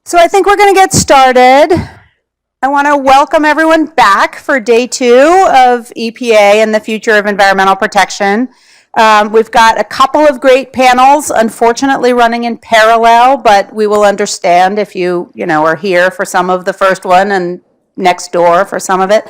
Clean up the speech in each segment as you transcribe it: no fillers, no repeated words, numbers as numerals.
So I think we're going to get started. I want to welcome everyone back for day 2 of EPA and the future of environmental protection. We've got a couple of great panels, unfortunately running in parallel, but we will understand if you are here for some of the first one and next door for some of it.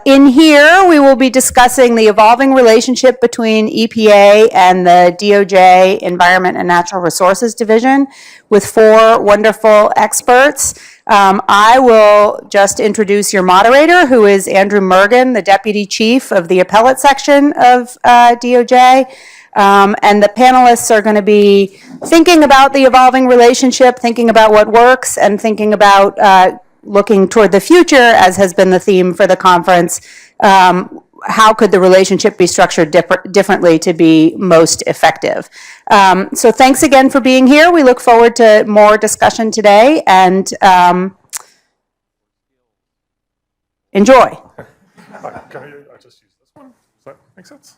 In here, we will be discussing the evolving relationship between EPA and the DOJ Environment and Natural Resources Division with 4 wonderful experts. I will just introduce your moderator, who is Andrew Mergen, the Deputy Chief of the Appellate Section of DOJ. And the panelists are going to be thinking about the evolving relationship, thinking about what works, and thinking about looking toward the future, as has been the theme for the conference. How could the relationship be structured differently to be most effective? So thanks again for being here. We look forward to more discussion today, and enjoy. Can I just use this one? Does that make sense?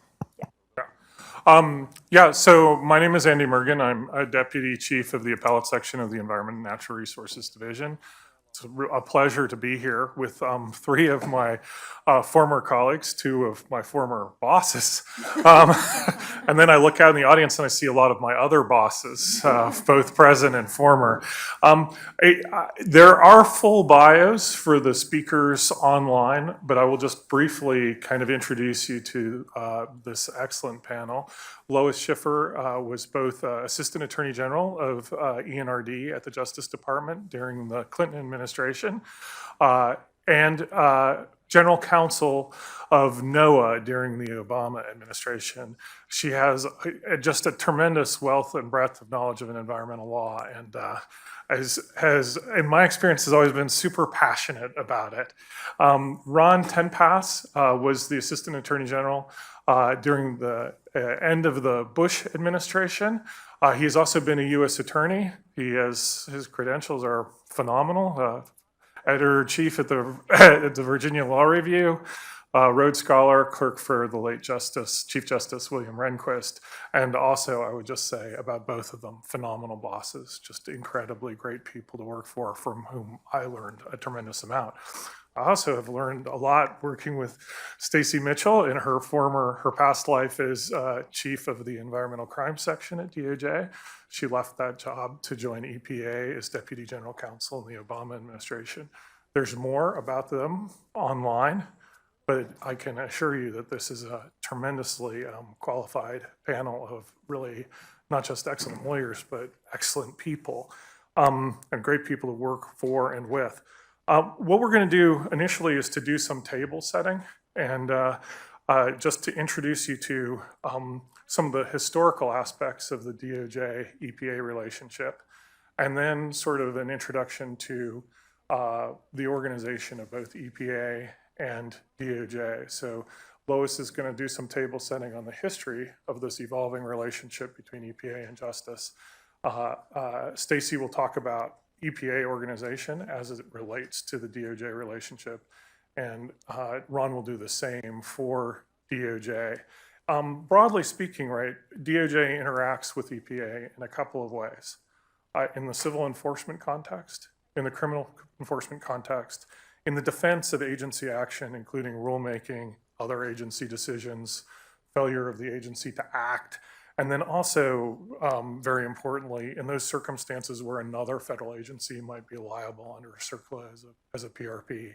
Yeah, so my name is Andy Mergen. I'm a Deputy Chief of the Appellate Section of the Environment and Natural Resources Division. It's a pleasure to be here with 3 of my former colleagues, 2 of my former bosses. And then I look out in the audience and I see a lot of my other bosses, both present and former. There are full bios for the speakers online, but I will just briefly kind of introduce you to this excellent panel. Lois Schiffer was both Assistant Attorney General of ENRD at the Justice Department during the Clinton administration and General Counsel of NOAA during the Obama administration. She has just a tremendous wealth and breadth of knowledge of environmental law, and has, in my experience, has always been super passionate about it. Ron Tenpass was the Assistant Attorney General during the end of the Bush administration. He has also been a U.S. attorney. His credentials are phenomenal. Editor-in-chief at the Virginia Law Review, Rhodes Scholar, clerk for the late Chief Justice William Rehnquist, and also, I would just say about both of them, phenomenal bosses, just incredibly great people to work for, from whom I learned a tremendous amount. I also have learned a lot working with Stacy Mitchell in her past life as chief of the Environmental Crime Section at DOJ. She left that job to join EPA as Deputy General Counsel in the Obama administration. There's more about them online, but I can assure you that this is a tremendously qualified panel of really not just excellent lawyers, but excellent people, and great people to work for and with. What we're going to do initially is to do some table setting and just to introduce you to some of the historical aspects of the DOJ-EPA relationship, and then sort of an introduction to the organization of both EPA and DOJ. So Lois is going to do some table setting on the history of this evolving relationship between EPA and Justice. Stacy will talk about EPA organization as it relates to the DOJ relationship, and Ron will do the same for DOJ. Broadly speaking, right, DOJ interacts with EPA in a couple of ways. In the civil enforcement context, in the criminal enforcement context, in the defense of agency action, including rulemaking, other agency decisions, failure of the agency to act, and then also, very importantly, in those circumstances where another federal agency might be liable under a CERCLA as a PRP,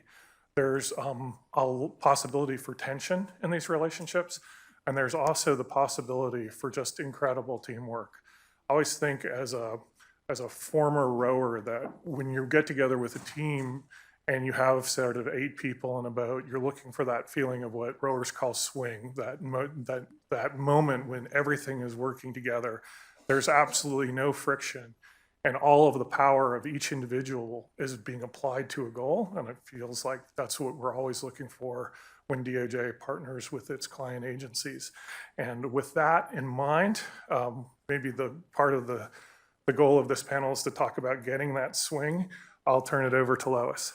there's a possibility for tension in these relationships, and there's also the possibility for just incredible teamwork. I always think as a former rower that when you get together with a team and you have sort of 8 people in a boat, you're looking for that feeling of what rowers call swing, that moment when everything is working together. There's absolutely no friction, and all of the power of each individual is being applied to a goal, and it feels like that's what we're always looking for when DOJ partners with its client agencies. And with that in mind, maybe the part of the goal of this panel is to talk about getting that swing. I'll turn it over to Lois.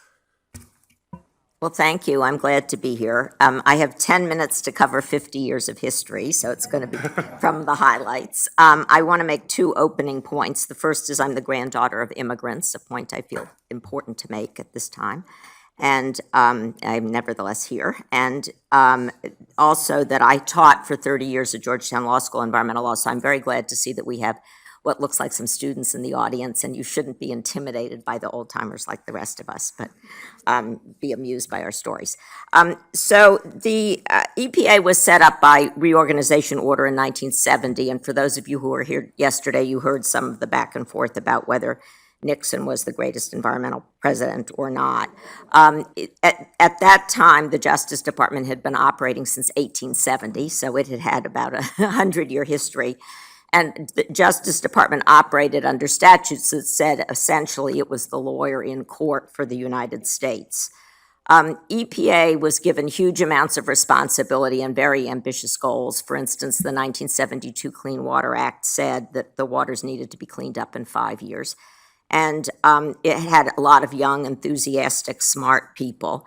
Well, thank you. I'm glad to be here. I have 10 minutes to cover 50 years of history, so it's going to be from the highlights. I want to make two opening points. The first is I'm the granddaughter of immigrants, a point I feel important to make at this time. And I'm nevertheless here. And also that I taught for 30 years at Georgetown Law School environmental law, so I'm very glad to see that we have what looks like some students in the audience, and you shouldn't be intimidated by the old timers like the rest of us, but be amused by our stories. So the EPA was set up by reorganization order in 1970, and for those of you who were here yesterday, you heard some of the back and forth about whether Nixon was the greatest environmental president or not. At that time, the Justice Department had been operating since 1870, so it had had about a 100-year history. And the Justice Department operated under statutes that said essentially it was the lawyer in court for the United States. EPA was given huge amounts of responsibility and very ambitious goals. For instance, the 1972 Clean Water Act said that the waters needed to be cleaned up in 5 years. And it had a lot of young, enthusiastic, smart people.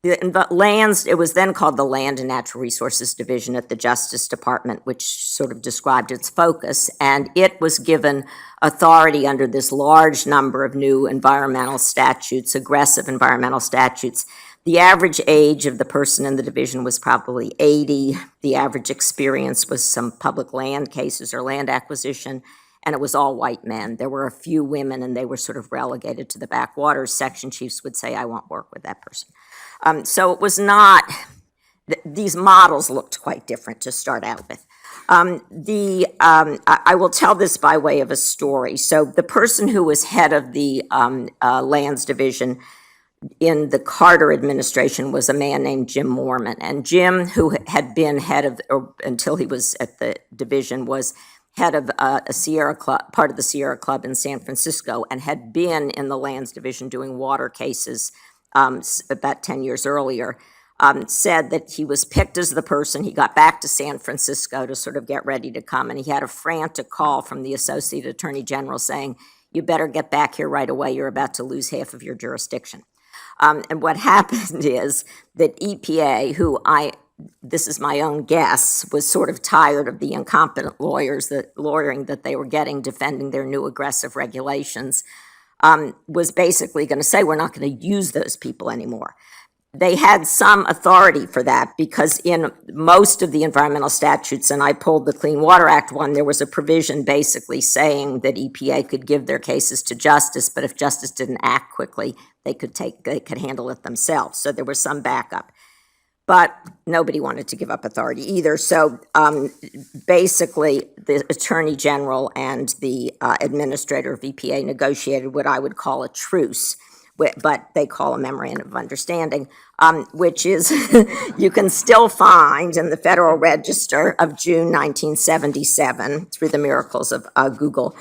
It was then called the Land and Natural Resources Division at the Justice Department, which sort of described its focus, and it was given authority under this large number of new environmental statutes, aggressive environmental statutes. The average age of the person in the division was probably 80. The average experience was some public land cases or land acquisition, and it was all white men. There were a few women, and they were sort of relegated to the backwaters. Section chiefs would say, I won't work with that person. So it was not, these models looked quite different to start out with. I will tell this by way of a story. So the person who was head of the Lands Division in the Carter administration was a man named Jim Moorman. And Jim, who had been head of, or until he was at the division, was head of a Sierra Club, part of the Sierra Club in San Francisco, and had been in the Lands Division doing water cases about 10 years earlier, said that he was picked as the person. He got back to San Francisco to sort of get ready to come, and he had a frantic call from the Associate Attorney General saying, you better get back here right away, you're about to lose half of your jurisdiction. And what happened is that EPA, this is my own guess, was sort of tired of the incompetent lawyering that they were getting defending their new aggressive regulations, was basically going to say, we're not going to use those people anymore. They had some authority for that because in most of the environmental statutes, and I pulled the Clean Water Act one, there was a provision basically saying that EPA could give their cases to justice, but if justice didn't act quickly, they could handle it themselves. So there was some backup. But nobody wanted to give up authority either. So basically, the Attorney General and the Administrator of EPA negotiated what I would call a truce, but they call a memorandum of understanding, which is you can still find in the Federal Register of June 1977 through the miracles of Google.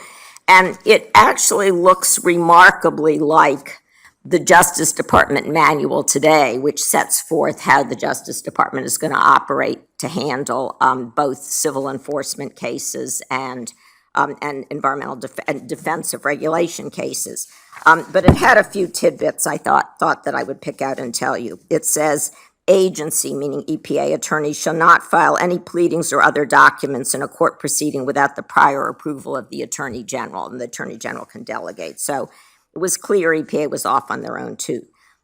And it actually looks remarkably like the Justice Department manual today, which sets forth how the Justice Department is going to operate to handle both civil enforcement cases and environmental defense of regulation cases. But it had a few tidbits I thought that I would pick out and tell you. It says, agency, meaning EPA attorneys, shall not file any pleadings or other documents in a court proceeding without the prior approval of the Attorney General, and the Attorney General can delegate. So it was clear EPA was off on their own, too.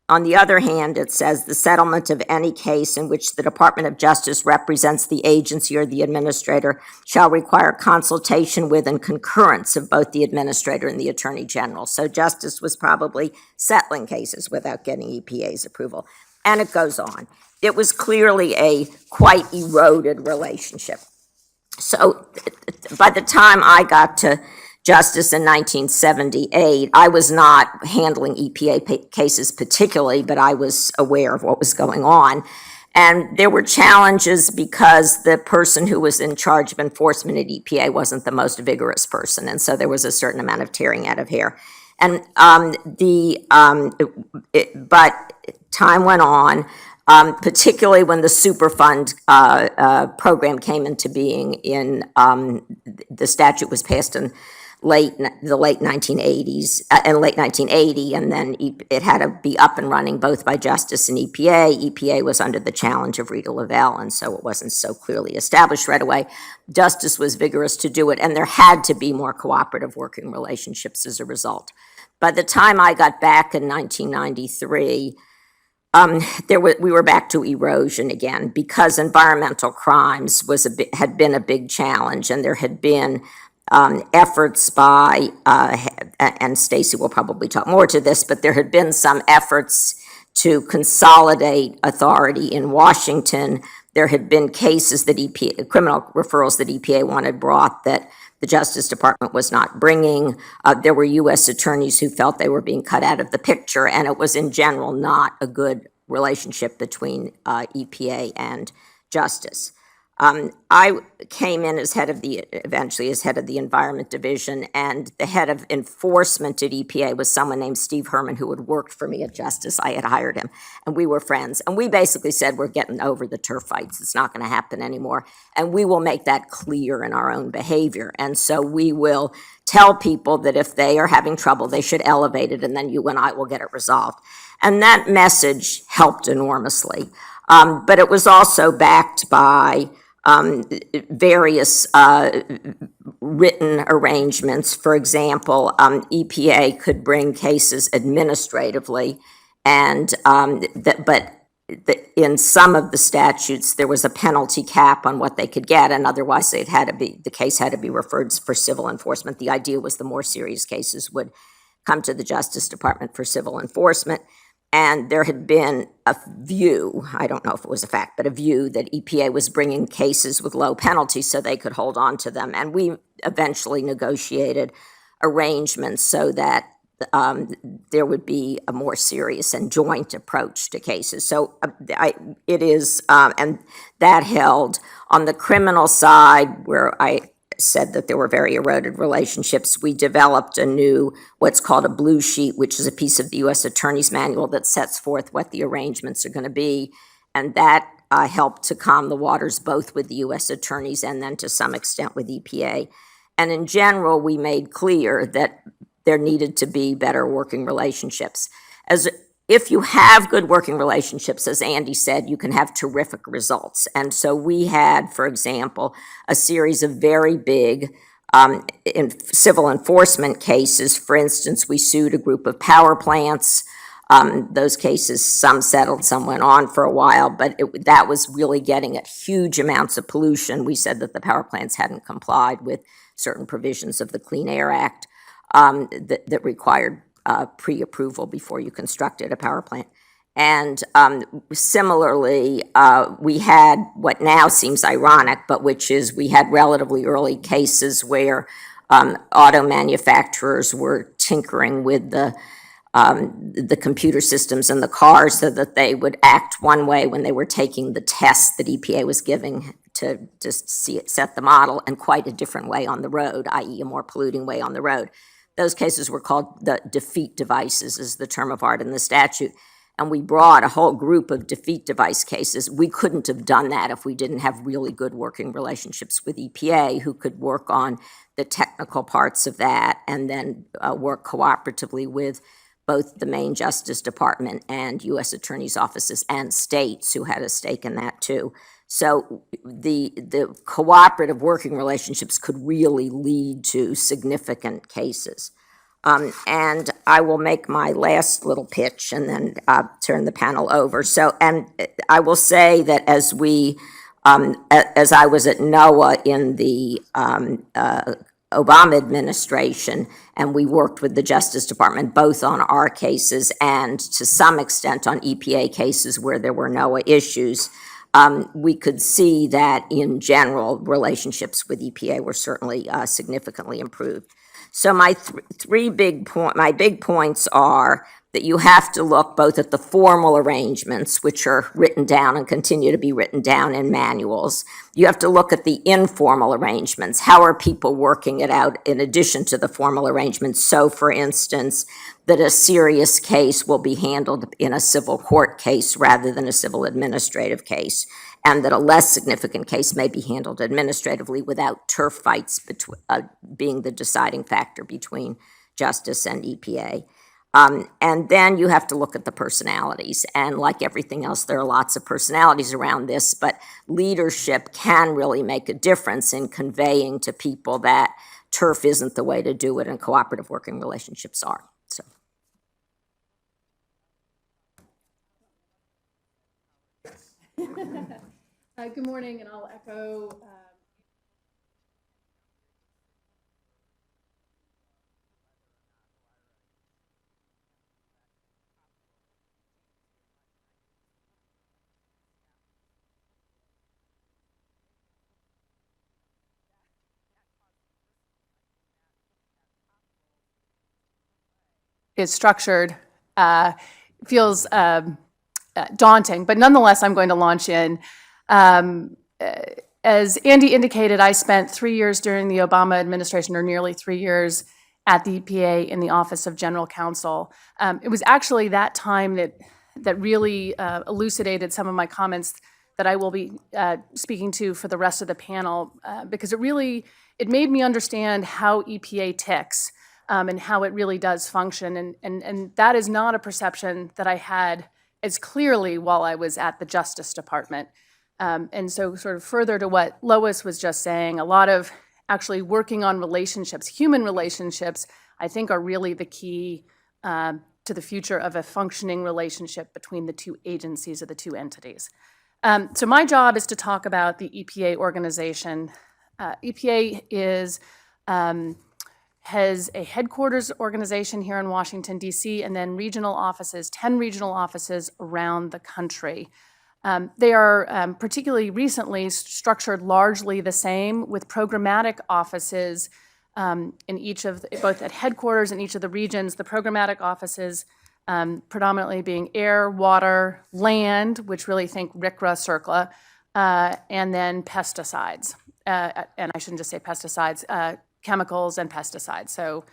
On the other hand, it says the settlement of any case in which the Department of Justice represents the agency or the administrator shall require consultation with and concurrence of both the administrator and the Attorney General. So Justice was probably settling cases without getting EPA's approval. And it goes on. It was clearly a quite eroded relationship. So by the time I got to Justice in 1978, I was not handling EPA cases particularly, but I was aware of what was going on. And there were challenges because the person who was in charge of enforcement at EPA wasn't the most vigorous person, and so there was a certain amount of tearing out of hair. And but time went on, particularly when the Superfund program came into being. The statute was passed in the late 1980s, and late 1980, and then it had to be up and running both by Justice and EPA. EPA was under the challenge of Rita Lavelle, and so it wasn't so clearly established right away. Justice was vigorous to do it, and there had to be more cooperative working relationships as a result. By the time I got back in 1993, we were back to erosion again, because environmental crimes had been a big challenge, and there had been efforts by, and Stacy will probably talk more to this, but there had been some efforts to consolidate authority in Washington. There had been cases that criminal referrals that EPA wanted brought that the Justice Department was not bringing. There were U.S. attorneys who felt they were being cut out of the picture, and it was in general not a good relationship between EPA and Justice. I came in eventually as head of the Environment Division, and the head of enforcement at EPA was someone named Steve Herman, who had worked for me at Justice. I had hired him, and we were friends. And we basically said, we're getting over the turf fights. It's not going to happen anymore. And we will make that clear in our own behavior. And so we will tell people that if they are having trouble, they should elevate it, and then you and I will get it resolved. And that message helped enormously. But it was also backed by various written arrangements. For example, EPA could bring cases administratively, and in some of the statutes there was a penalty cap on what they could get, and otherwise the case had to be referred for civil enforcement. The idea was the more serious cases would come to the Justice Department for civil enforcement. And there had been a view, I don't know if it was a fact, but a view that EPA was bringing cases with low penalties so they could hold on to them. And we eventually negotiated arrangements so that there would be a more serious and joint approach to cases. So and that held. On the criminal side, where I said that there were very eroded relationships, we developed a new, what's called a blue sheet, which is a piece of the U.S. Attorney's Manual that sets forth what the arrangements are going to be. And that helped to calm the waters both with the U.S. attorneys and then to some extent with EPA. And in general, we made clear that there needed to be better working relationships. If you have good working relationships, as Andy said, you can have terrific results. And so we had, for example, a series of very big civil enforcement cases. For instance, we sued a group of power plants. Those cases, some settled, some went on for a while, but that was really getting at huge amounts of pollution. We said that the power plants hadn't complied with certain provisions of the Clean Air Act that required pre-approval before you constructed a power plant. And similarly, we had what now seems ironic, but which is we had relatively early cases where auto manufacturers were tinkering with the computer systems in the cars so that they would act one way when they were taking the test that EPA was giving to just set the model, and quite a different way on the road, i.e. a more polluting way on the road. Those cases were called the defeat devices, is the term of art in the statute. And we brought a whole group of defeat device cases. We couldn't have done that if we didn't have really good working relationships with EPA, who could work on the technical parts of that and then work cooperatively with both the main Justice Department and U.S. attorneys' offices and states who had a stake in that too. So the cooperative working relationships could really lead to significant cases. And I will make my last little pitch and then turn the panel over. And I will say that as I was at NOAA in the Obama administration, and we worked with the Justice Department both on our cases and to some extent on EPA cases where there were NOAA issues, we could see that in general, relationships with EPA were certainly significantly improved. So my big points are that you have to look both at the formal arrangements, which are written down and continue to be written down in manuals. You have to look at the informal arrangements. How are people working it out in addition to the formal arrangements? So, for instance, that a serious case will be handled in a civil court case rather than a civil administrative case. and that a less significant case may be handled administratively without turf fights being the deciding factor between justice and EPA. And then you have to look at the personalities. And like everything else, there are lots of personalities around this, but leadership can really make a difference in conveying to people that turf isn't the way to do it and cooperative working relationships are. So. Good morning, and I'll echo is structured, feels daunting, but nonetheless, I'm going to launch in. As Andy indicated, I spent 3 years during the Obama administration, or nearly 3 years, at the EPA in the Office of General Counsel. It was actually that time that really elucidated some of my comments that I will be speaking to for the rest of the panel, because it made me understand how EPA ticks and how it really does function. And that is not a perception that I had as clearly while I was at the Justice Department. And so sort of further to what Lois was just saying, a lot of actually working on relationships, human relationships, I think are really the key to the future of a functioning relationship between the two agencies or the two entities. So my job is to talk about the EPA organization. EPA has a headquarters organization here in Washington, D.C., and then regional offices, 10 regional offices around the country. They are particularly recently structured largely the same, with programmatic offices in each of, both at headquarters in each of the regions. The programmatic offices predominantly being air, water, land, which really think RCRA, CERCLA, and then pesticides. And I shouldn't just say pesticides, chemicals and pesticides. So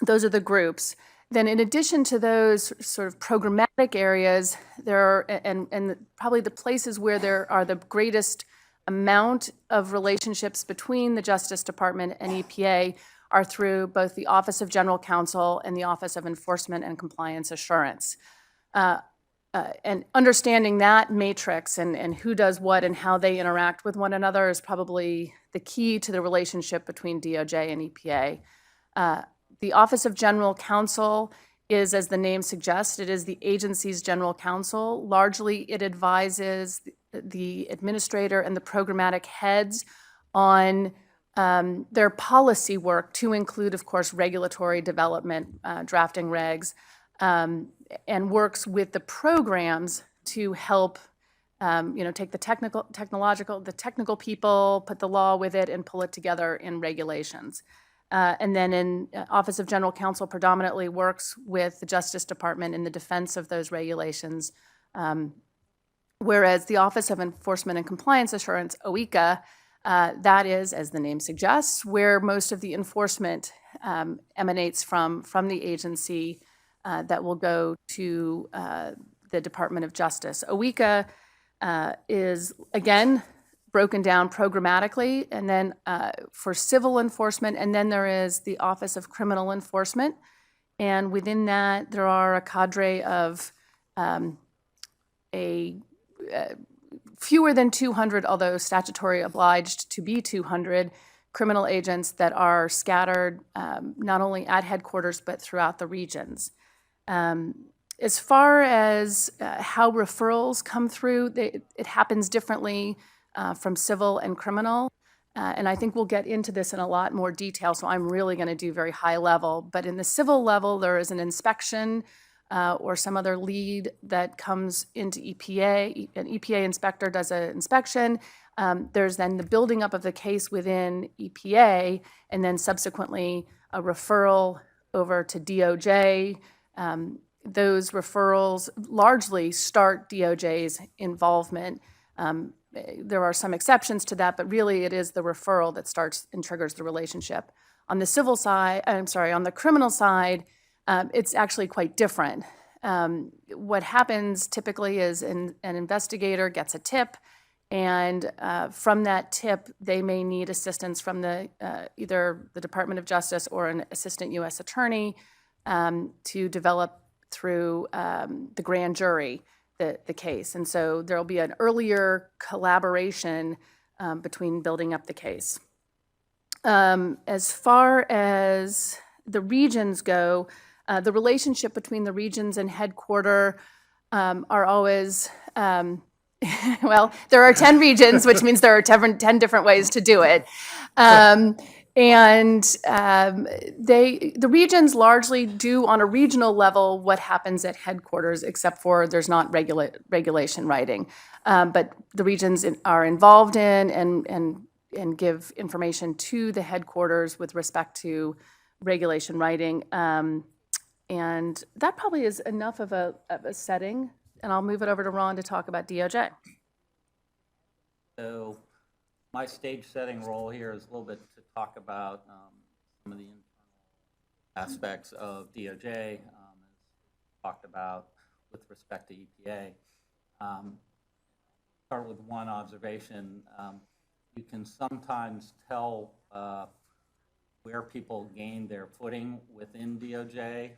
those are the groups. Then in addition to those sort of programmatic areas, there are, and probably the places where there are the greatest amount of relationships between the Justice Department and EPA are through both the Office of General Counsel and the Office of Enforcement and Compliance Assurance. And understanding that matrix and who does what and how they interact with one another is probably the key to the relationship between DOJ and EPA. The Office of General Counsel is, as the name suggests, it is the agency's general counsel. Largely, it advises the administrator and the programmatic heads on their policy work, to include, of course, regulatory development, drafting regs, and works with the programs to help take the technical people, put the law with it, and pull it together in regulations. And then in Office of General Counsel predominantly works with the Justice Department in the defense of those regulations, whereas the Office of Enforcement and Compliance Assurance, OECA, that is, as the name suggests, where most of the enforcement emanates from the agency that will go to the Department of Justice. OECA is, again, broken down programmatically, and then for civil enforcement, and then there is the Office of Criminal Enforcement, and within that there are a cadre of fewer than 200, although statutory obliged to be 200, criminal agents that are scattered not only at headquarters but throughout the regions. As far as how referrals come through, it happens differently from civil and criminal. And I think we'll get into this in a lot more detail, so I'm really going to do very high level. But in the civil level, there is an inspection or some other lead that comes into EPA. An EPA inspector does an inspection. There's then the building up of the case within EPA, and then subsequently a referral over to DOJ. Those referrals largely start DOJ's involvement. There are some exceptions to that, but really it is the referral that starts and triggers the relationship. On the civil side, on the criminal side, it's actually quite different. What happens typically is an investigator gets a tip, and from that tip, they may need assistance from the either the Department of Justice or an assistant U.S. attorney to develop through the grand jury the case. And so there'll be an earlier collaboration between building up the case. As far as the regions go, the relationship between the regions and headquarter are always, well, there are 10 regions, which means there are 10 different ways to do it. The regions largely do on a regional level what happens at headquarters, except for there's not regulation writing. But the regions are involved in and give information to the headquarters with respect to regulation writing. And that probably is enough of a setting. And I'll move it over to Ron to talk about DOJ. So my stage setting role here is a little bit to talk about some of the internal aspects of DOJ, as talked about with respect to EPA. Start with one observation. You can sometimes tell where people gain their footing within DOJ.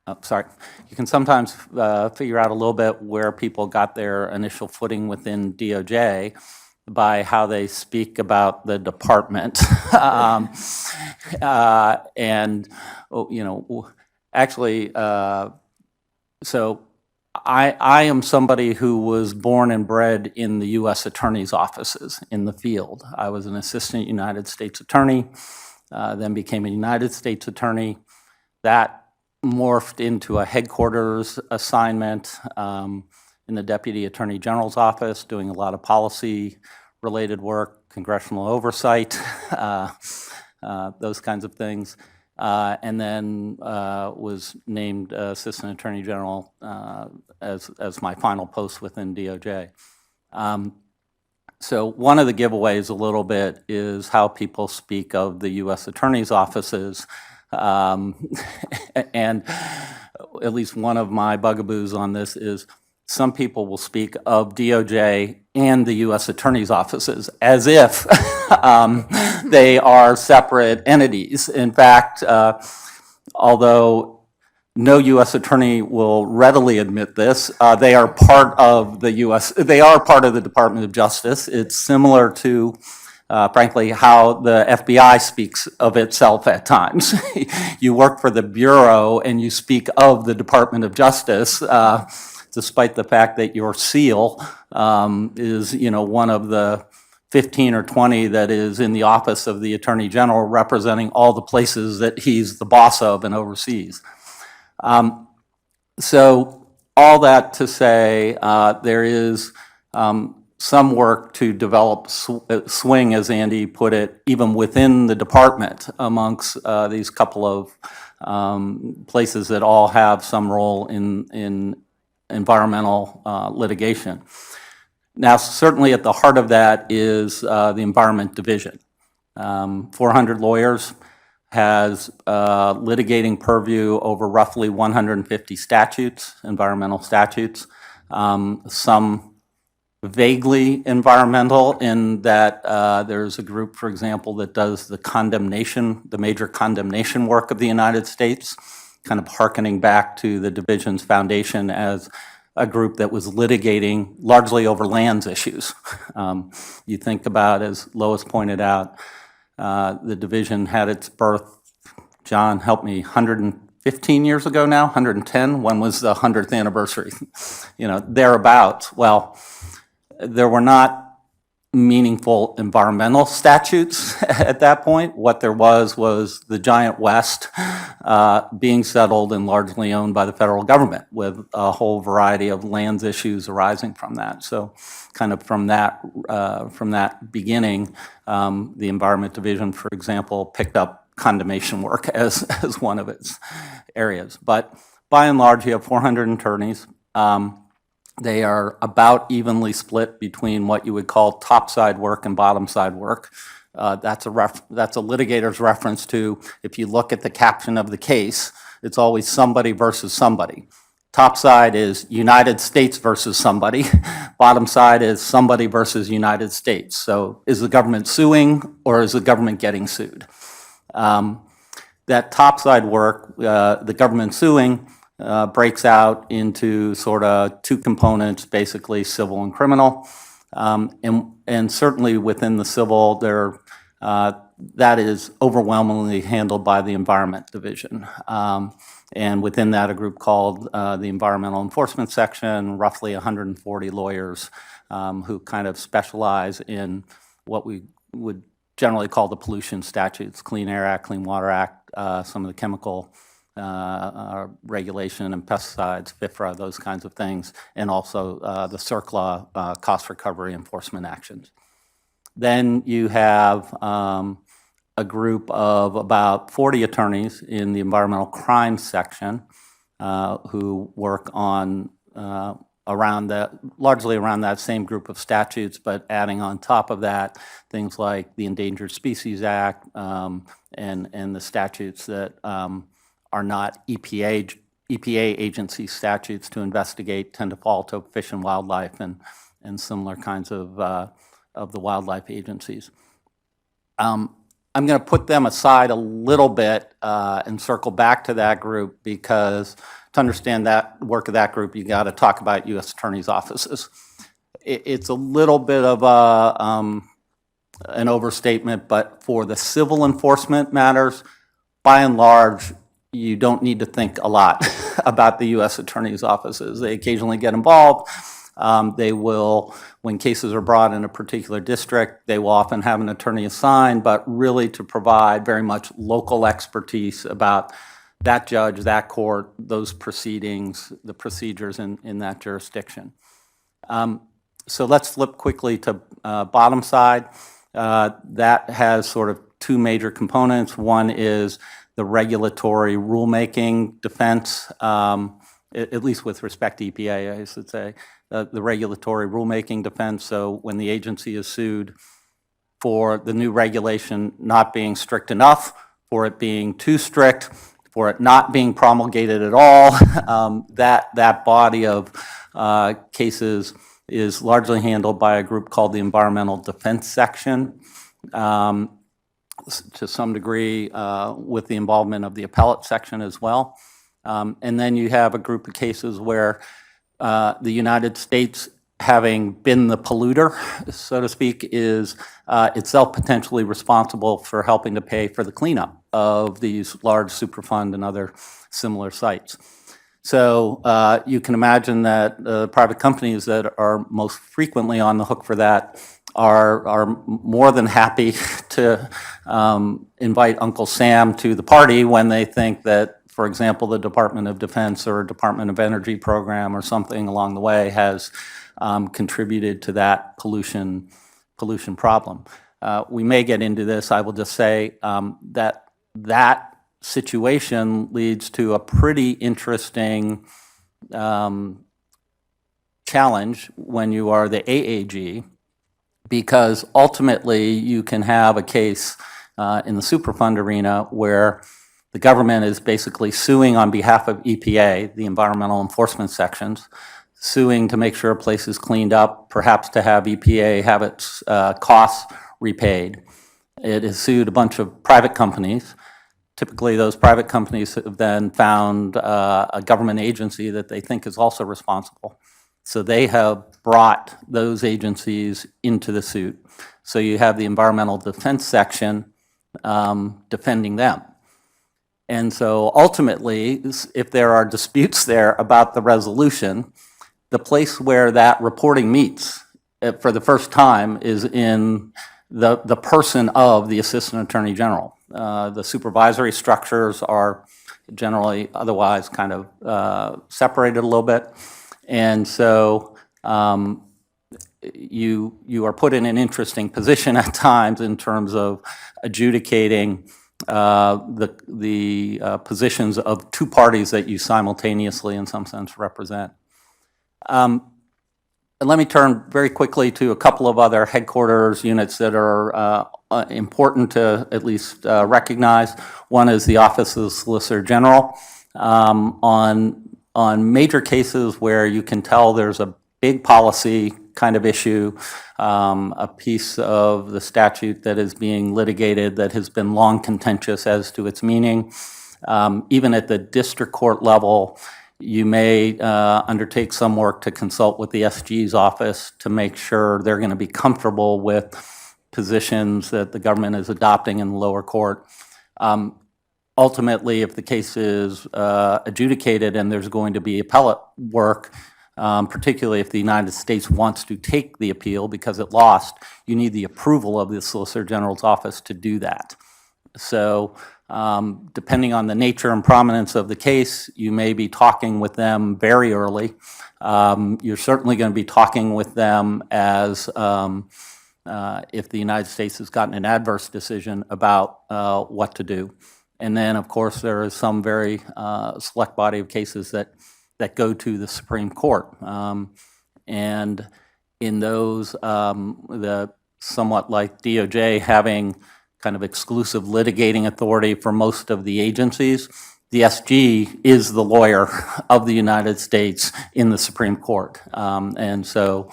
You can sometimes figure out a little bit where people got their initial footing within DOJ by how they speak about the department. Actually, so I am somebody who was born and bred in the U.S. Attorney's offices in the field. I was an assistant United States attorney, then became a United States attorney. That morphed into a headquarters assignment in the Deputy Attorney General's office, doing a lot of policy-related work, congressional oversight, those kinds of things. And then was named Assistant Attorney General as my final post within DOJ. So one of the giveaways a little bit is how people speak of the U.S. Attorney's offices. And at least one of my bugaboos on this is some people will speak of DOJ and the U.S. Attorney's offices as if they are separate entities. In fact, although no U.S. attorney will readily admit this, they are part of the Department of Justice. It's similar to frankly, how the FBI speaks of itself at times. You work for the Bureau and you speak of the Department of Justice, despite the fact that your seal is, one of the 15 or 20 that is in the office of the Attorney General, representing all the places that he's the boss of and oversees. So all that to say, there is some work to develop swing, as Andy put it, even within the department amongst these couple of places that all have some role in environmental litigation. Now, certainly at the heart of that is the Environment Division. 400 lawyers, has litigating purview over roughly 150 statutes, environmental statutes, some vaguely environmental in that there's a group, for example, that does the major condemnation work of the United States, kind of hearkening back to the division's foundation as a group that was litigating largely over lands issues. You think about, as Lois pointed out, the division had its birth, John, help me, 115 years ago now, 110? When was the 100th anniversary? Thereabouts. Well, there were not meaningful environmental statutes at that point. What there was the giant West being settled and largely owned by the federal government, with a whole variety of lands issues arising from that. So kind of from that beginning, the Environment Division, for example, picked up condemnation work as one of its areas. But by and large, you have 400 attorneys. They are about evenly split between what you would call top-side work and bottom-side work. That's a litigator's reference to, if you look at the caption of the case, it's always somebody versus somebody. Top side is United States versus somebody. Bottom side is somebody versus United States. So is the government suing or is the government getting sued? That top side work, the government suing, breaks out into sort of two components, basically civil and criminal. And certainly within the civil, that is overwhelmingly handled by the Environment Division. And within that, a group called the Environmental Enforcement Section, roughly 140 lawyers who kind of specialize in what we would generally call the pollution statutes, Clean Air Act, Clean Water Act, some of the chemical regulation and pesticides, FIFRA, those kinds of things, and also the CERCLA cost recovery enforcement actions. Then you have a group of about 40 attorneys in the environmental crime section who work on largely around that same group of statutes, but adding on top of that things like the Endangered Species Act and the statutes that are not EPA agency statutes to investigate tend to fall to Fish and Wildlife and similar kinds of the wildlife agencies. I'm going to put them aside a little bit and circle back to that group because to understand that work of that group, you got to talk about U.S. attorneys' offices. It's a little bit of an overstatement, but for the civil enforcement matters, by and large, you don't need to think a lot about the U.S. attorneys' offices. They occasionally get involved. They will, when cases are brought in a particular district, they will often have an attorney assigned, but really to provide very much local expertise about that judge, that court, those proceedings, the procedures in that jurisdiction. So let's flip quickly to bottom side. That has sort of two major components. One is the regulatory rulemaking defense, at least with respect to EPA, I should say. The regulatory rulemaking defense, so when the agency is sued for the new regulation not being strict enough, for it being too strict, for it not being promulgated at all, that body of cases is largely handled by a group called the Environmental Defense Section, to some degree with the involvement of the appellate section as well. And then you have a group of cases where the United States, having been the polluter, so to speak, is itself potentially responsible for helping to pay for the cleanup of these large Superfund and other similar sites. So you can imagine that private companies that are most frequently on the hook for that are more than happy to invite Uncle Sam to the party when they think that, for example, the Department of Defense or Department of Energy program or something along the way has contributed to that pollution problem. We may get into this. I will just say that situation leads to a pretty interesting challenge when you are the AAG, because ultimately you can have a case in the Superfund arena where the government is basically suing on behalf of EPA, the environmental enforcement sections, suing to make sure a place is cleaned up, perhaps to have EPA have its costs repaid. It has sued a bunch of private companies. Typically, those private companies have then found a government agency that they think is also responsible. So they have brought those agencies into the suit. So you have the environmental defense section defending them. And so ultimately, if there are disputes there about the resolution, the place where that reporting meets for the first time is in the person of the Assistant Attorney General. The supervisory structures are generally otherwise kind of separated a little bit. And so you are put in an interesting position at times in terms of adjudicating the positions of two parties that you simultaneously, in some sense, represent. And let me turn very quickly to a couple of other headquarters units that are important to at least recognize. One is the Office of the Solicitor General. On on major cases where you can tell there's a big policy kind of issue, a piece of the statute that is being litigated that has been long contentious as to its meaning. Even at the district court level, you may undertake some work to consult with the SG's office to make sure they're going to be comfortable with positions that the government is adopting in the lower court. Ultimately, if the case is adjudicated and there's going to be appellate work, particularly if the United States wants to take the appeal because it lost, you need the approval of the Solicitor General's office to do that. So depending on the nature and prominence of the case, you may be talking with them very early. You're certainly going to be talking with them as if the United States has gotten an adverse decision about what to do. And then, of course, there is some very select body of cases that go to the Supreme Court. And in those, the somewhat like DOJ having kind of exclusive litigating authority for most of the agencies, the SG is the lawyer of the United States in the Supreme Court. And so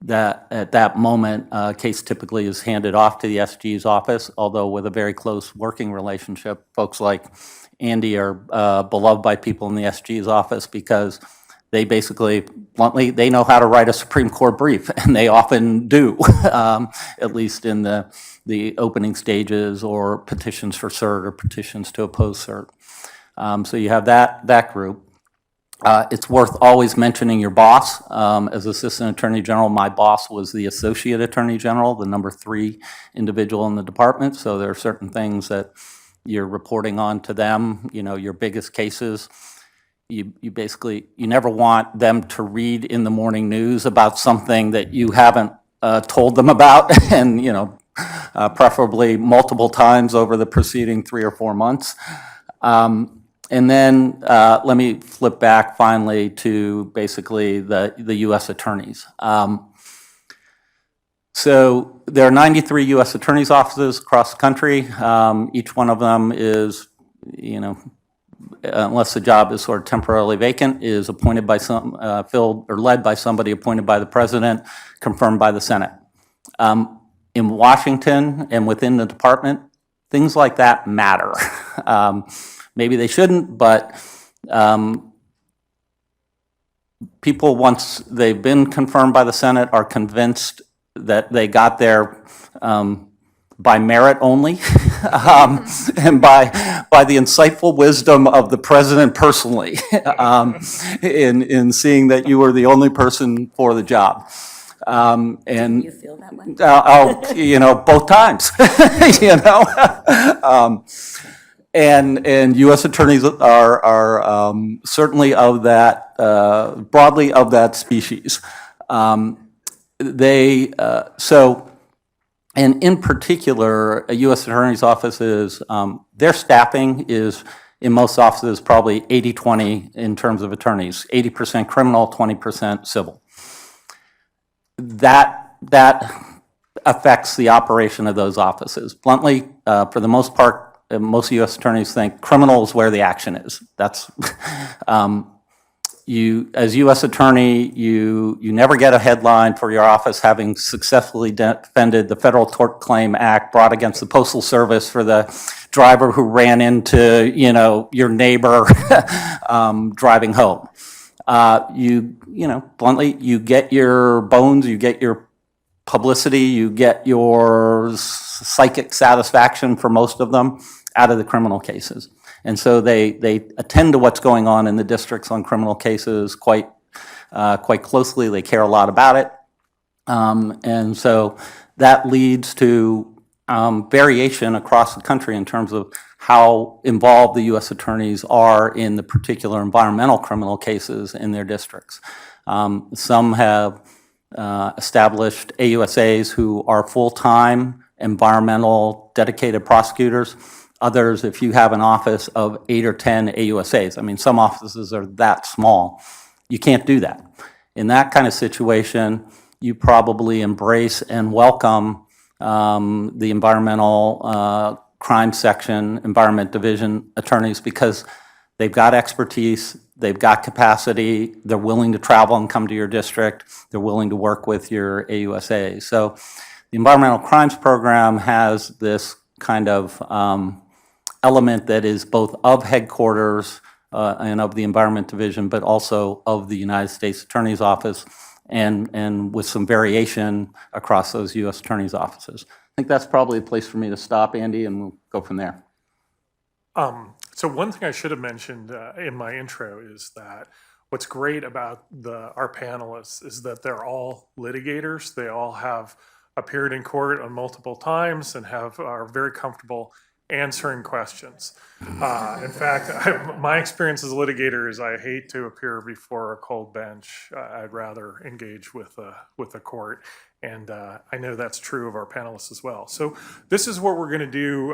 that at that moment, a case typically is handed off to the SG's office, although with a very close working relationship. Folks like Andy are beloved by people in the SG's office because they basically, bluntly, they know how to write a Supreme Court brief, and they often do, at least in the opening stages or petitions for cert or petitions to oppose cert. So you have that group. It's worth always mentioning your boss. As Assistant Attorney General, my boss was the Associate Attorney General, the number 3 individual in the department. So there are certain things that you're reporting on to them. You know, your biggest cases, you basically, you never want them to read in the morning news about something that you haven't told them about, and, you know, preferably multiple times over the preceding 3 or 4 months. And then let me flip back finally to basically the U.S. attorneys. So there are 93 U.S. attorneys' offices across the country. Each one of them is, you know, unless the job is sort of temporarily vacant, is appointed by some, filled or led by somebody appointed by the president, confirmed by the Senate. In Washington and within the department, things like that matter. Maybe they shouldn't, but people, once they've been confirmed by the Senate, are convinced that they got there by merit only, and by the insightful wisdom of the president personally, in seeing that you were the only person for the job. And You feel that way? you know, both times, you know. And U.S. attorneys are certainly of that, broadly of that species. And in particular, a U.S. attorney's office is, their staffing is, in most offices, probably 80-20 in terms of attorneys, 80% criminal, 20% civil. That affects the operation of those offices. Bluntly, for the most part, most U.S. attorneys think criminal is where the action is. That's, you, as U.S. attorney, you never get a headline for your office having successfully defended the Federal Tort Claim Act brought against the Postal Service for the driver who ran into, you know, your neighbor driving home. You know, bluntly, you get your bones, you get your publicity, you get your psychic satisfaction for most of them out of the criminal cases. And so they attend to what's going on in the districts on criminal cases quite closely. They care a lot about it. And so that leads to variation across the country in terms of how involved the U.S. attorneys are in the particular environmental criminal cases in their districts. Some have established AUSAs who are full-time environmental dedicated prosecutors. Others, if you have an office of 8 or 10 AUSAs, I mean, some offices are that small, you can't do that. In that kind of situation, you probably embrace and welcome the environmental crime section, environment division attorneys, because they've got expertise, they've got capacity, they're willing to travel and come to your district, they're willing to work with your AUSA. So the Environmental Crimes Program has this kind of element that is both of headquarters and of the Environment Division, but also of the United States Attorney's Office, and with some variation across those U.S. Attorney's offices. I think that's probably a place for me to stop, Andy, and we'll go from there. So one thing I should have mentioned in my intro is that what's great about our panelists is that they're all litigators. They all have appeared in court on multiple times and are very comfortable answering questions. In fact, my experience as a litigator is I hate to appear before a cold bench. I'd rather engage with a court. And I know that's true of our panelists as well. So this is what we're going to do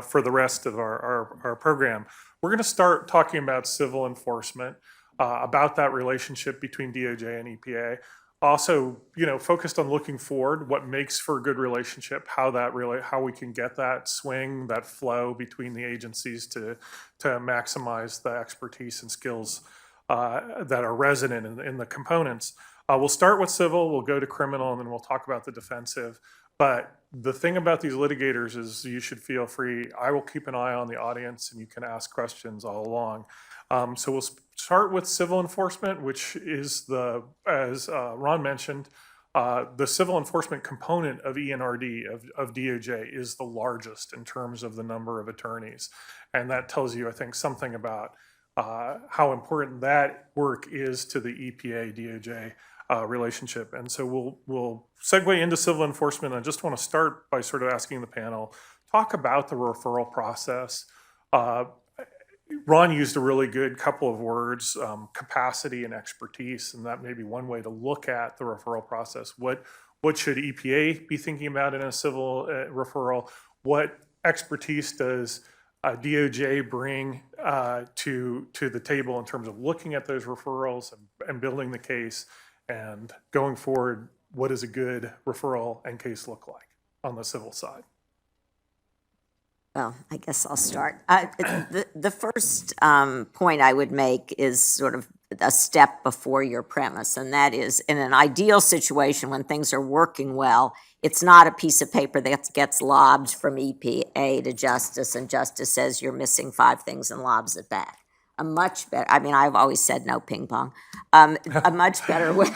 for the rest of our program. We're going to start talking about civil enforcement, about that relationship between DOJ and EPA. Also, focused on looking forward, what makes for a good relationship, how we can get that swing, that flow between the agencies to maximize the expertise and skills that are resident in the components. We'll start with civil, we'll go to criminal, and then we'll talk about the defensive. But the thing about these litigators is you should feel free. I will keep an eye on the audience, and you can ask questions all along. So we'll start with civil enforcement, which is as Ron mentioned, the civil enforcement component of ENRD, of DOJ, is the largest in terms of the number of attorneys. And that tells you, I think, something about how important that work is to the EPA-DOJ relationship. And so we'll segue into civil enforcement. I just want to start by sort of asking the panel, talk about the referral process. Ron used a really good couple of words, capacity and expertise, and that may be one way to look at the referral process. What should EPA be thinking about in a civil referral? What expertise does DOJ bring to the table in terms of looking at those referrals and building the case? And going forward, what does a good referral and case look like on the civil side? Well, I guess I'll start. The first point I would make is sort of a step before your premise, and that is, in an ideal situation when things are working well, it's not a piece of paper that gets lobbed from EPA to Justice, and Justice says you're missing 5 things and lobs it back. A much better, I mean, I've always said no ping pong. A much better way,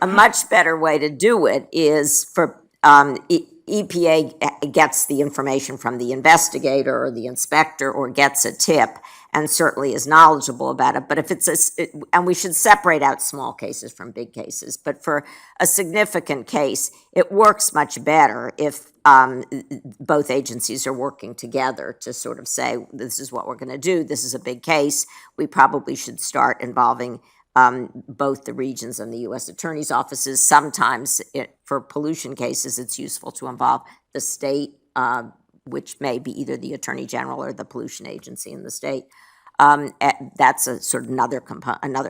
a much better way to do it is for EPA gets the information from the investigator or the inspector, or gets a tip and certainly is knowledgeable about it. But if and we should separate out small cases from big cases, but for a significant case, it works much better if both agencies are working together to sort of say, this is what we're going to do, this is a big case, we probably should start involving both the regions and the U.S. Attorney's offices. Sometimes for pollution cases, it's useful to involve the state, which may be either the Attorney General or the pollution agency in the state. That's a sort of another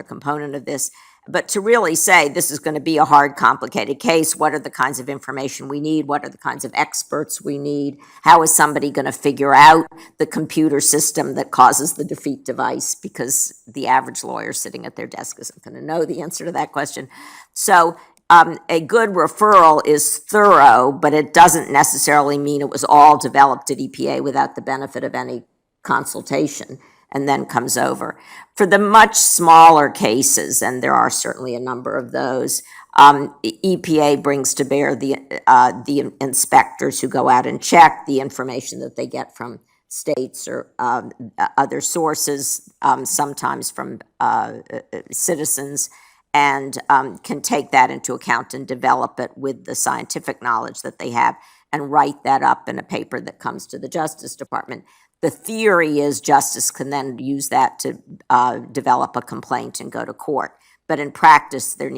component of this. But to really say this is going to be a hard, complicated case, what are the kinds of information we need? What are the kinds of experts we need? How is somebody going to figure out the computer system that causes the defeat device? Because the average lawyer sitting at their desk isn't going to know the answer to that question. So a good referral is thorough, but it doesn't necessarily mean it was all developed at EPA without the benefit of any consultation, and then comes over. For the much smaller cases, and there are certainly a number of those, EPA brings to bear the inspectors who go out and check the information that they get from states or other sources, sometimes from citizens, and can take that into account and develop it with the scientific knowledge that they have and write that up in a paper that comes to the Justice Department. The theory is Justice can then use that to develop a complaint and go to court. But in practice, there's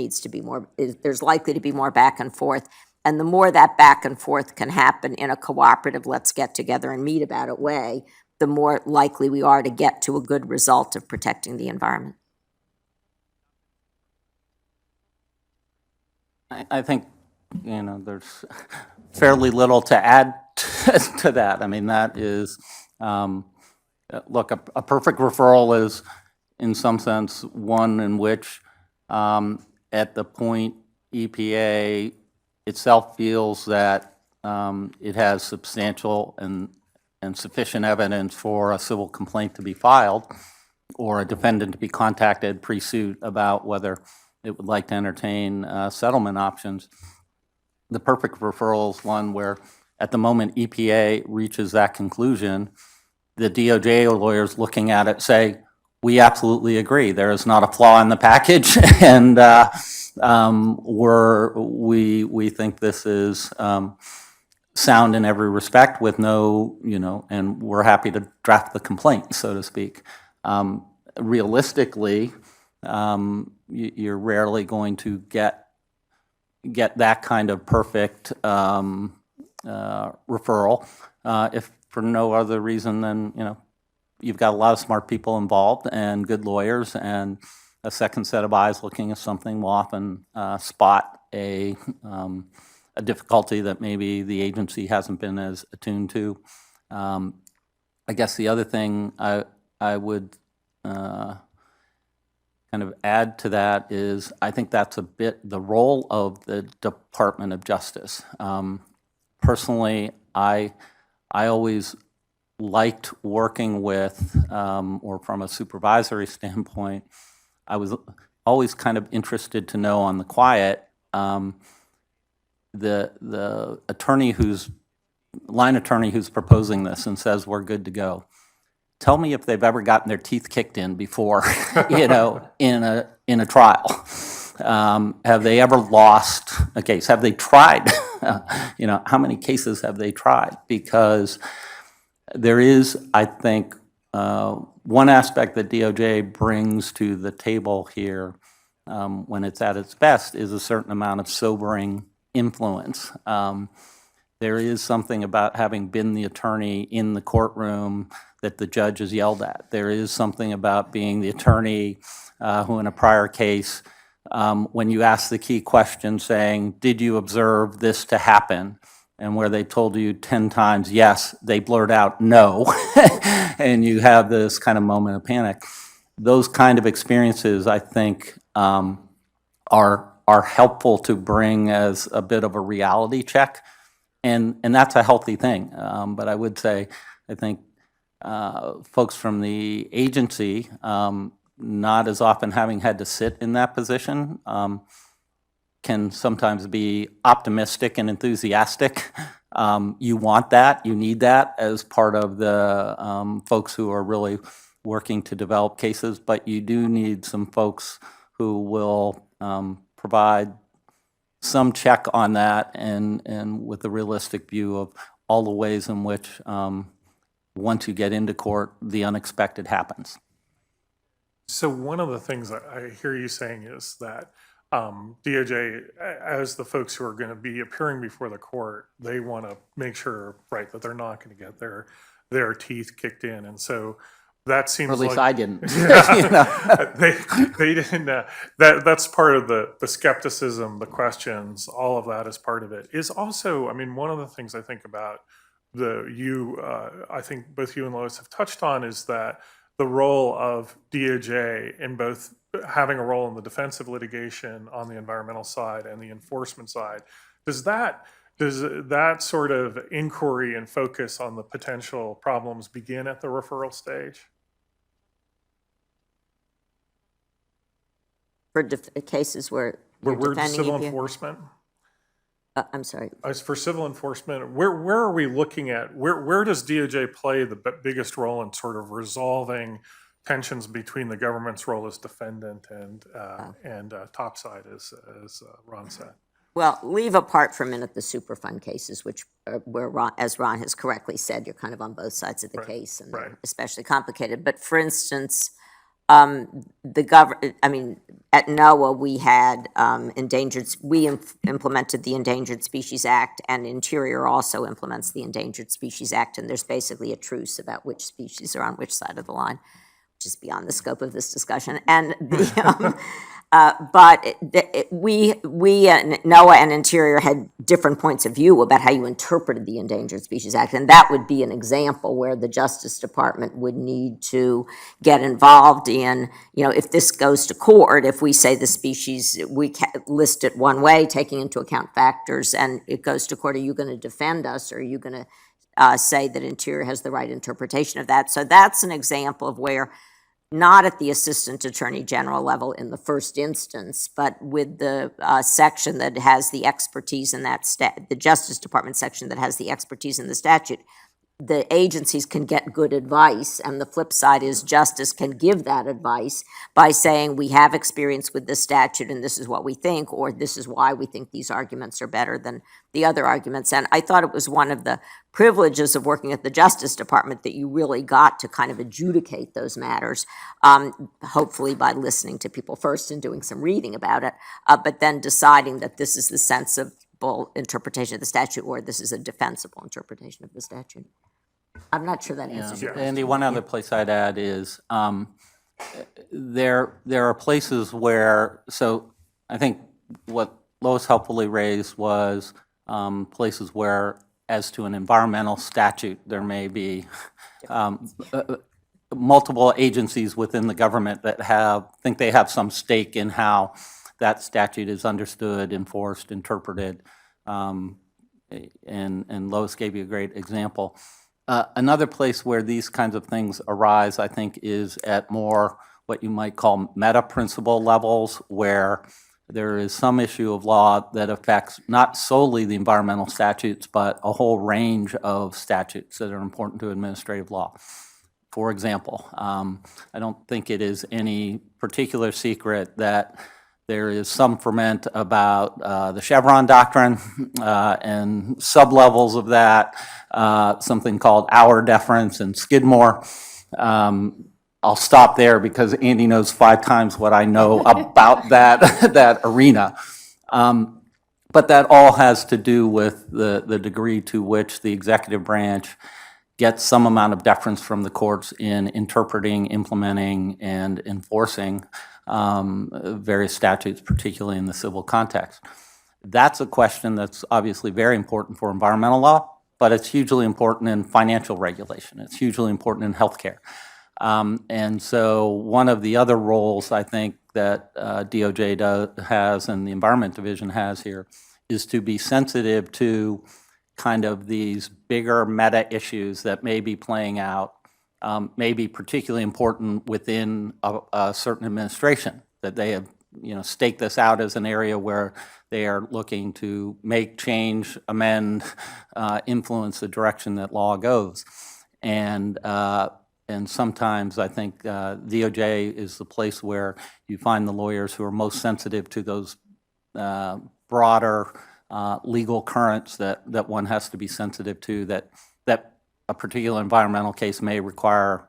likely to be more back and forth. And the more that back and forth can happen in a cooperative, let's get together and meet about it way, the more likely we are to get to a good result of protecting the environment. I think, there's fairly little to add to that. I mean, that is, look, a perfect referral is, in some sense, one in which at the point EPA itself feels that it has substantial and sufficient evidence for a civil complaint to be filed, or a defendant to be contacted pre-suit about whether it would like to entertain settlement options. The perfect referral is one where, at the moment EPA reaches that conclusion, the DOJ lawyers looking at it say, we absolutely agree. There is not a flaw in the package, and we think this is sound in every respect with no, and we're happy to draft the complaint, so to speak. Realistically, you're rarely going to get that kind of perfect referral, if for no other reason than, you've got a lot of smart people involved and good lawyers, and a second set of eyes looking at something will often spot a difficulty that maybe the agency hasn't been as attuned to. I guess the other thing I would kind of add to that is, I think that's a bit the role of the Department of Justice. Personally, I always liked working with, or from a supervisory standpoint, I was always kind of interested to know on the quiet, the attorney line attorney who's proposing this and says we're good to go. Tell me if they've ever gotten their teeth kicked in before, in a trial. Have they ever lost a case? Have they tried? How many cases have they tried? Because there is, I think, one aspect that DOJ brings to the table here when it's at its best is a certain amount of sobering influence. There is something about having been the attorney in the courtroom that the judge is yelled at. There is something about being the attorney who in a prior case, when you ask the key question saying, did you observe this to happen? And where they told you 10 times yes, they blurt out no, and you have this kind of moment of panic. Those kind of experiences, I think, are helpful to bring as a bit of a reality check, and that's a healthy thing. But I would say, I think folks from the agency, not as often having had to sit in that position, can sometimes be optimistic and enthusiastic. You want that, you need that as part of the folks who are really working to develop cases, but you do need some folks who will provide some check on that, and with a realistic view of all the ways in which once you get into court, the unexpected happens. So one of the things that I hear you saying is that DOJ, as the folks who are going to be appearing before the court, they want to make sure, right, that they're not going to get their teeth kicked in, and so that seems, Or at least like, I didn't. they didn't. That's part of the skepticism, the questions, all of that is part of it. Is also, I mean, one of the things I think about I think both you and Lois have touched on is that the role of DOJ in both having a role in the defensive litigation on the environmental side and the enforcement side, does that sort of inquiry and focus on the potential problems begin at the referral stage? For cases where you're We're defending civil EPA? enforcement. I'm sorry. As for civil enforcement, where are we looking at? Where does DOJ play the biggest role in sort of resolving tensions between the government's role as defendant and topside, as Ron said? Well, leave apart for a minute the Superfund cases, which where Ron, as Ron has correctly said, you're kind of on both sides of the case, and they're especially complicated. But for instance, at NOAA we had implemented the Endangered Species Act, and Interior also implements the Endangered Species Act, and there's basically a truce about which species are on which side of the line, which is beyond the scope of this discussion. And We NOAA and Interior had different points of view about how you interpreted the Endangered Species Act, and that would be an example where the Justice Department would need to get involved in, if this goes to court, if we say the species, we list it one way, taking into account factors, and it goes to court, are you going to defend us, or are you going to say that Interior has the right interpretation of that? So that's an example of where, not at the Assistant Attorney General level in the first instance, but with the section that has the expertise in that the Justice Department section that has the expertise in the statute, the agencies can get good advice, and the flip side is justice can give that advice by saying, we have experience with this statute and this is what we think, or this is why we think these arguments are better than the other arguments. And I thought it was one of the privileges of working at the Justice Department that you really got to kind of adjudicate those matters, hopefully by listening to people first and doing some reading about it, but then deciding that this is the sensible interpretation of the statute, or this is a defensible interpretation of the statute. I'm not sure that answers your question. Andy, one other place I'd add is there are places where, so I think what Lois helpfully raised was places where, as to an environmental statute, there may be multiple agencies within the government that think they have some stake in how that statute is understood, enforced, interpreted, and Lois gave you a great example. Another place where these kinds of things arise, I think, is at more what you might call meta-principle levels, where there is some issue of law that affects not solely the environmental statutes, but a whole range of statutes that are important to administrative law. For example, I don't think it is any particular secret that there is some ferment about the Chevron doctrine and sublevels of that, something called hour deference and Skidmore. I'll stop there because Andy knows 5 times what I know about that arena. But that all has to do with the degree to which the executive branch gets some amount of deference from the courts in interpreting, implementing, and enforcing various statutes, particularly in the civil context. That's a question that's obviously very important for environmental law, but it's hugely important in financial regulation. It's hugely important in healthcare. And so one of the other roles I think that DOJ has and the Environment Division has here is to be sensitive to kind of these bigger meta issues that may be playing out, may be particularly important within a certain administration, that they have staked this out as an area where they are looking to make change, amend, influence the direction that law goes. And sometimes I think DOJ is the place where you find the lawyers who are most sensitive to those broader legal currents that one has to be sensitive to, that a particular environmental case may require,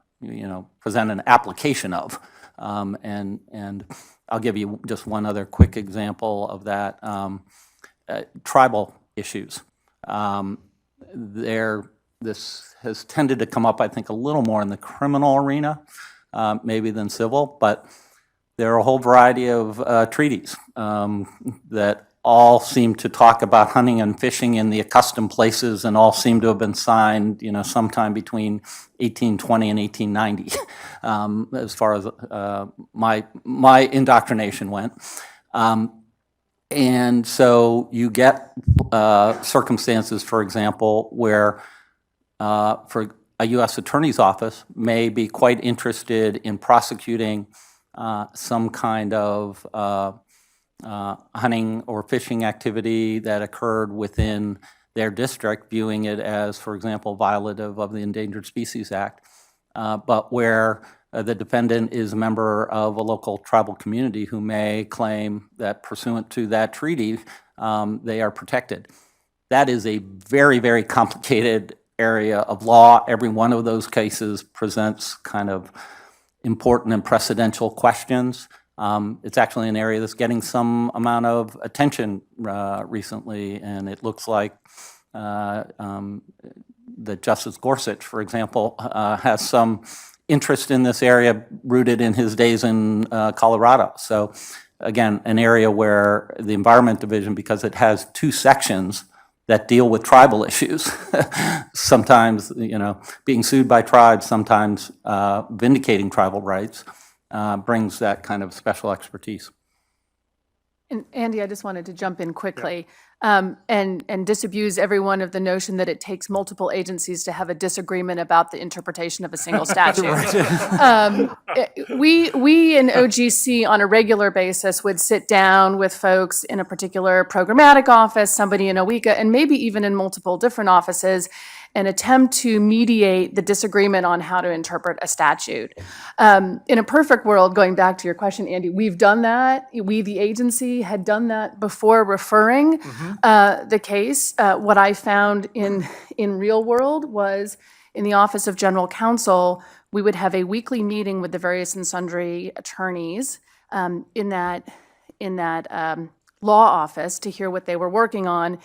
present an application of. And I'll give you just one other quick example of that. Tribal issues. This has tended to come up, I think, a little more in the criminal arena, maybe than civil, but there are a whole variety of treaties that all seem to talk about hunting and fishing in the accustomed places, and all seem to have been signed, sometime between 1820 and 1890, as far as my indoctrination went. And so you get circumstances, for example, where for a U.S. Attorney's Office may be quite interested in prosecuting some kind of hunting or fishing activity that occurred within their district, viewing it as, for example, violative of the Endangered Species Act, but where the defendant is a member of a local tribal community who may claim that pursuant to that treaty, they are protected. That is a very, very complicated area of law. Every one of those cases presents kind of important and precedential questions. It's actually an area that's getting some amount of attention recently, and it looks like that Justice Gorsuch, for example, has some interest in this area rooted in his days in Colorado. So again, an area where the Environment Division, because it has two sections that deal with tribal issues, sometimes, being sued by tribes, sometimes vindicating tribal rights, brings that kind of special expertise. And Andy, I just wanted to jump in quickly and disabuse everyone of the notion that it takes multiple agencies to have a disagreement about the interpretation of a single statute. We in OGC on a regular basis would sit down with folks in a particular programmatic office, somebody in OECA, and maybe even in multiple different offices, and attempt to mediate the disagreement on how to interpret a statute. In a perfect world, going back to your question, Andy, we've done that. We, the agency, had done that before referring the case. What I found in real world was in the Office of General Counsel, we would have a weekly meeting with the various and sundry attorneys in that law office to hear what they were working on.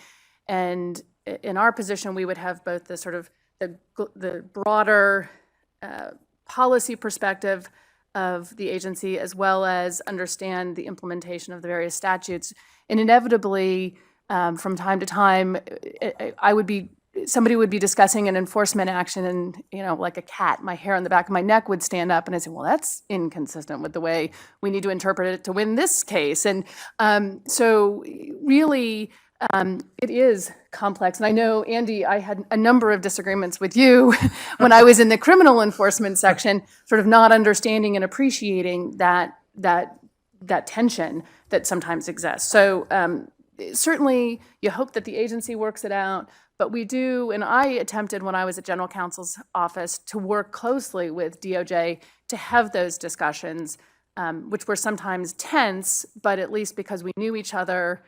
And in our position, we would have both the sort of the broader policy perspective of the agency, as well as understand the implementation of the various statutes. And inevitably, from time to time, somebody would be discussing an enforcement action, and like a cat, my hair on the back of my neck would stand up, and I'd say, well, that's inconsistent with the way we need to interpret it to win this case. And so really, it is complex. And I know, Andy, I had a number of disagreements with you when I was in the criminal enforcement section, sort of not understanding and appreciating that tension that sometimes exists. So certainly you hope that the agency works it out, but we do, and I attempted when I was at General Counsel's office to work closely with DOJ to have those discussions, which were sometimes tense, but at least because we knew each other,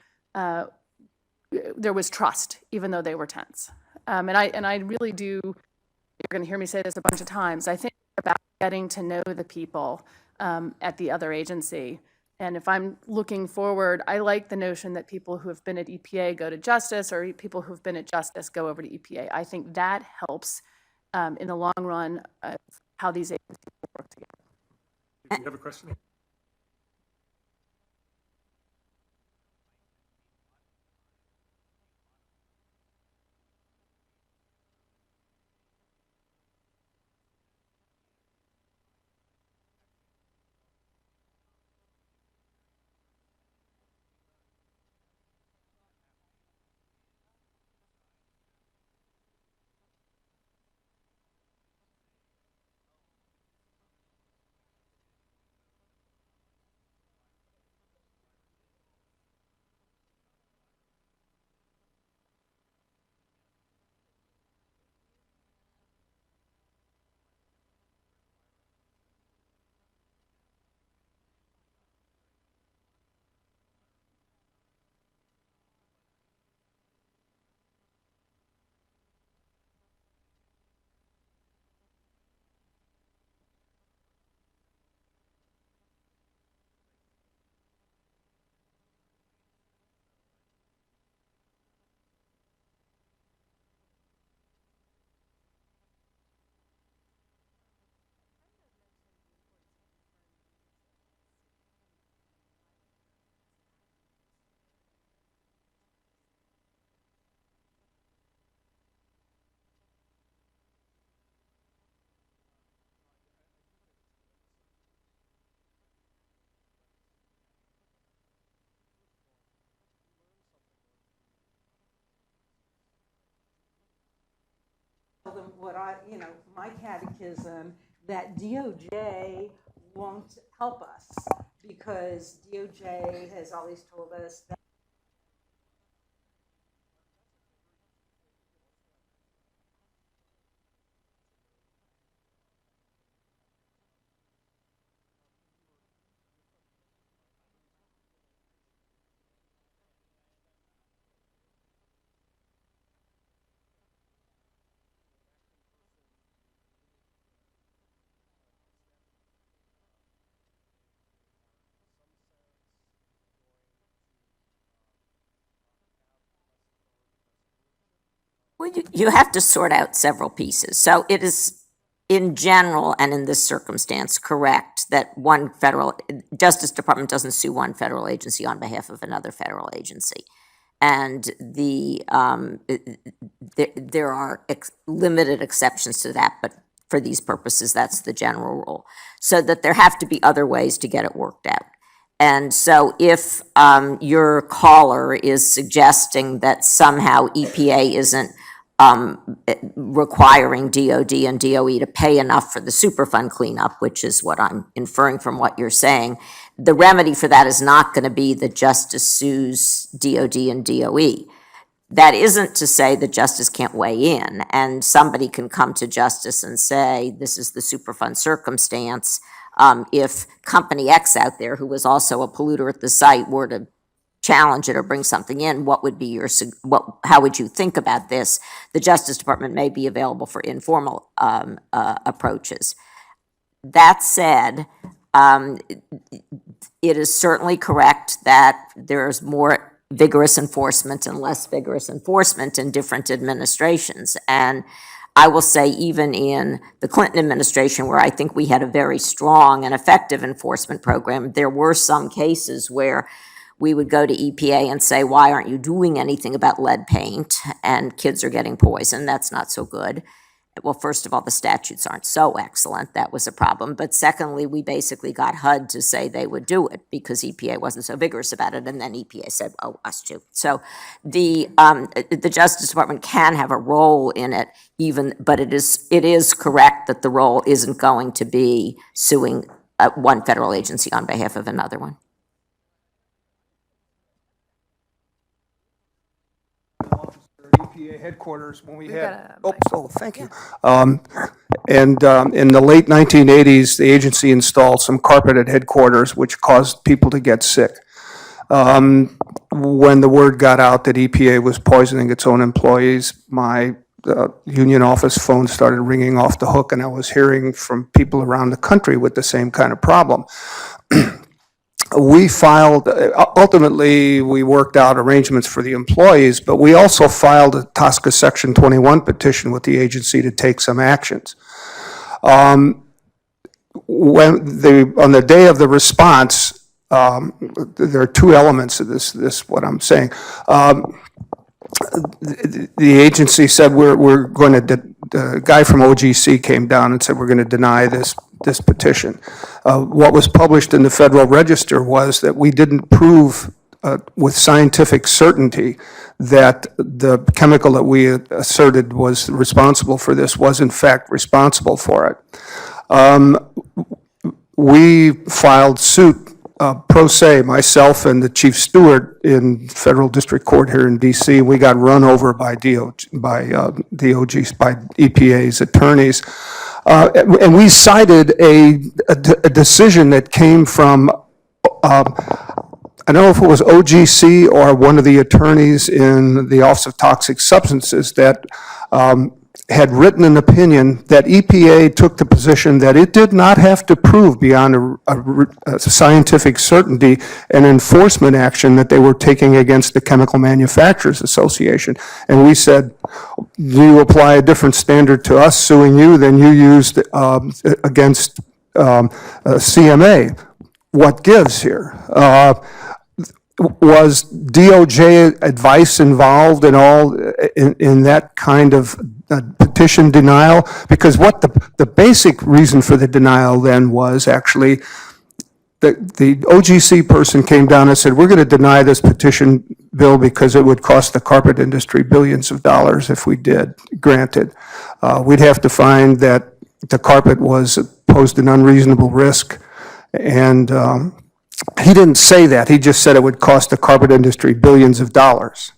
there was trust, even though they were tense. And I really do, you're going to hear me say this a bunch of times, I think about getting to know the people at the other agency. And if I'm looking forward, I like the notion that people who have been at EPA go to Justice, or people who've been at Justice go over to EPA. I think that helps in the long run of how these agencies work together. Do you have a question? them what my catechism, that DOJ won't help us because DOJ has always told us that Well, you have to sort out several pieces. So it is in general, and in this circumstance, correct that Justice Department doesn't sue one federal agency on behalf of another federal agency. And there are limited exceptions to that, but for these purposes, that's the general rule. So that there have to be other ways to get it worked out. And so if your caller is suggesting that somehow EPA isn't requiring DOD and DOE to pay enough for the Superfund cleanup, which is what I'm inferring from what you're saying, the remedy for that is not going to be that Justice sues DOD and DOE. That isn't to say that Justice can't weigh in, and somebody can come to Justice and say, this is the Superfund circumstance. If Company X out there, who was also a polluter at the site, were to challenge it or bring something in, what would be how would you think about this? The Justice Department may be available for informal approaches. That said, it is certainly correct that there's more vigorous enforcement and less vigorous enforcement in different administrations. And I will say even in the Clinton administration, where I think we had a very strong and effective enforcement program, there were some cases where we would go to EPA and say, why aren't you doing anything about lead paint? And kids are getting poisoned. That's not so good. Well, first of all, the statutes aren't so excellent. That was a problem. But secondly, we basically got HUD to say they would do it because EPA wasn't so vigorous about it. And then EPA said, oh, us too. So the Justice Department can have a role in it, but it is correct that the role isn't going to be suing one federal agency on behalf of another one. EPA headquarters when we got had. a Thank you. And in the late 1980s, the agency installed some carpet at headquarters, which caused people to get sick. When the word got out that EPA was poisoning its own employees, my union office phone started ringing off the hook, and I was hearing from people around the country with the same kind of problem. We filed, ultimately, we worked out arrangements for the employees, but we also filed a TSCA Section 21 petition with the agency to take some actions. On the day of the response, there are two elements of this what I'm saying. The agency said we're going to, the guy from OGC came down and said we're going to deny this petition. What was published in the Federal Register was that we didn't prove with scientific certainty that the chemical that we asserted was responsible for this was in fact responsible for it. We filed suit pro se, myself and the chief steward in federal district court here in D.C. We got run over by EPA's attorneys. And we cited a decision that came from, I don't know if it was OGC or one of the attorneys in the Office of Toxic Substances that had written an opinion that EPA took the position that it did not have to prove beyond a scientific certainty an enforcement action that they were taking against the Chemical Manufacturers Association. And we said, you apply a different standard to us suing you than you used against CMA. What gives here? Was DOJ advice involved in that kind of petition denial? Because what the basic reason for the denial then was actually the OGC person came down and said, we're going to deny this petition bill because it would cost the carpet industry billions of dollars if we did grant it. We'd have to find that the carpet posed an unreasonable risk, and he didn't say that. He just said it would cost the carpet industry billions of dollars.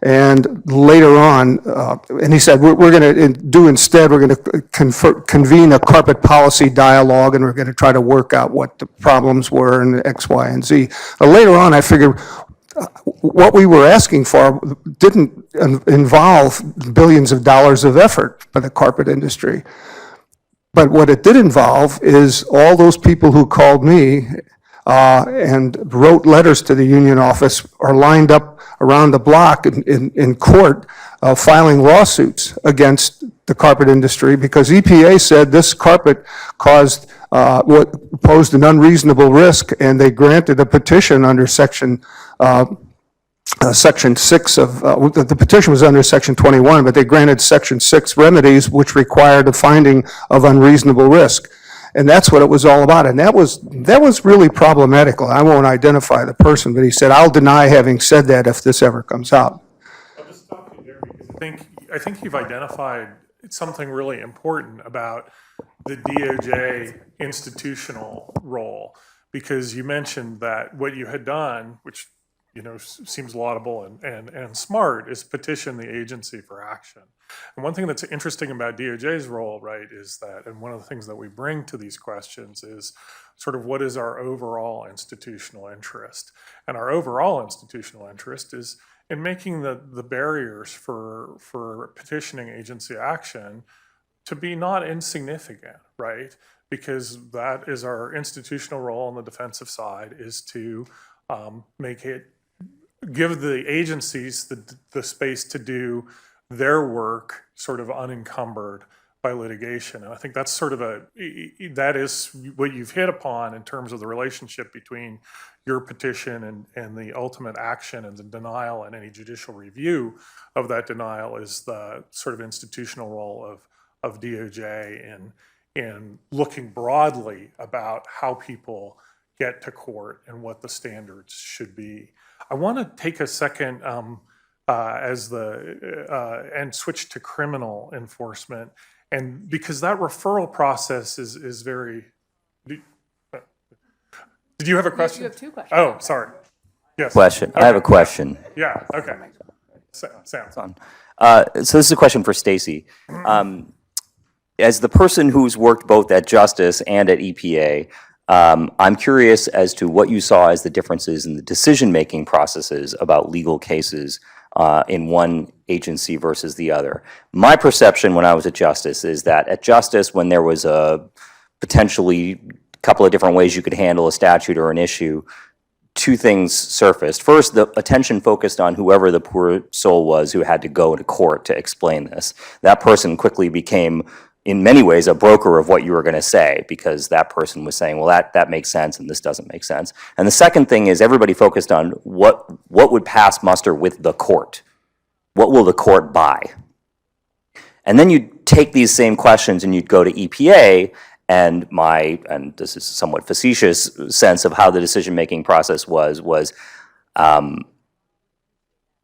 And later on, and he said, we're going to do instead, we're going to convene a carpet policy dialogue, and we're going to try to work out what the problems were and X, Y, and Z. But later on, I figured what we were asking for didn't involve billions of dollars of effort by the carpet industry. But what it did involve is all those people who called me and wrote letters to the union office are lined up around the block in court filing lawsuits against the carpet industry because EPA said this carpet caused what posed an unreasonable risk, and they granted a petition under Section 6 of, the petition was under Section 21, but they granted Section 6 remedies which required a finding of unreasonable risk. And that's what it was all about. And that was really problematical. I won't identify the person, but he said, I'll deny having said that if this ever comes out. I'll just stop you there because I think you've identified something really important about the DOJ institutional role, because you mentioned that what you had done, which seems laudable and smart, is petition the agency for action. And one thing that's interesting about DOJ's role, right, is that, and one of the things that we bring to these questions is sort of what is our overall institutional interest. And our overall institutional interest is in making the barriers for petitioning agency action to be not insignificant, right? Because that is our institutional role on the defensive side, is to give the agencies the space to do their work sort of unencumbered by litigation. And I think that's sort of that is what you've hit upon in terms of the relationship between your petition and the ultimate action and the denial and any judicial review of that denial is the sort of institutional role of DOJ in looking broadly about how people get to court and what the standards should be. I want to take a second and switch to criminal enforcement, and because that referral process is very. Did you have a question? You have two questions. Oh, sorry. Yes. Question. Okay. I have a question. Yeah. Okay. Sam. So this is a question for Stacy. As the person who's worked both at Justice and at EPA, I'm curious as to what you saw as the differences in the decision-making processes about legal cases in one agency versus the other. My perception when I was at Justice is that at Justice, when there was a potentially couple of different ways you could handle a statute or an issue, two things surfaced. First, the attention focused on whoever the poor soul was who had to go to court to explain this. That person quickly became, in many ways, a broker of what you were going to say, because that person was saying, well, that makes sense and this doesn't make sense. And the second thing is everybody focused on what would pass muster with the court. What will the court buy? And then you'd take these same questions and you'd go to EPA, and this is a somewhat facetious sense of how the decision-making process was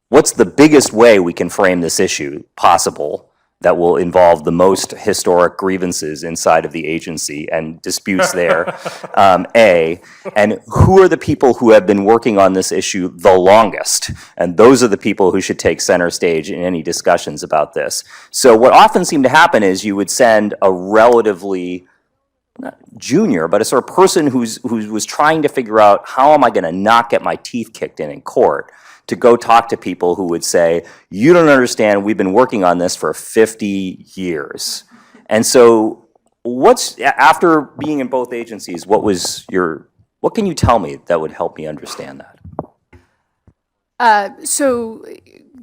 what's the biggest way we can frame this issue possible that will involve the most historic grievances inside of the agency and disputes there, and who are the people who have been working on this issue the longest? And those are the people who should take center stage in any discussions about this. So what often seemed to happen is you would send a relatively, not junior, but a sort of person who was trying to figure out how am I going to not get my teeth kicked in court, to go talk to people who would say, you don't understand, we've been working on this for 50 years. And so after being in both agencies, what can you tell me that would help me understand that? So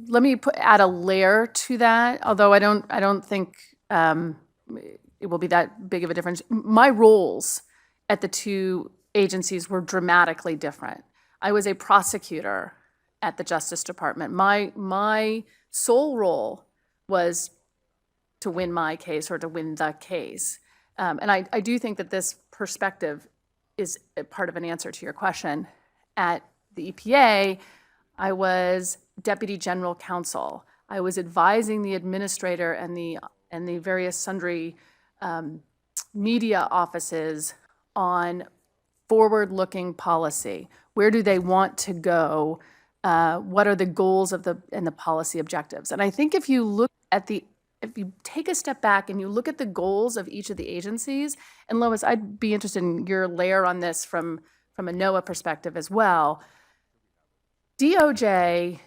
let me add a layer to that, although I don't think it will be that big of a difference. My roles at the two agencies were dramatically different. I was a prosecutor at the Justice Department. My sole role was to win my case or to win the case. And I do think that this perspective is a part of an answer to your question. At the EPA, I was Deputy General Counsel. I was advising the administrator and the various sundry media offices on forward-looking policy. Where do they want to go? What are the goals and the policy objectives? And I think if you take a step back and you look at the goals of each of the agencies, and Lois, I'd be interested in your layer on this from a NOAA perspective as well. DOJ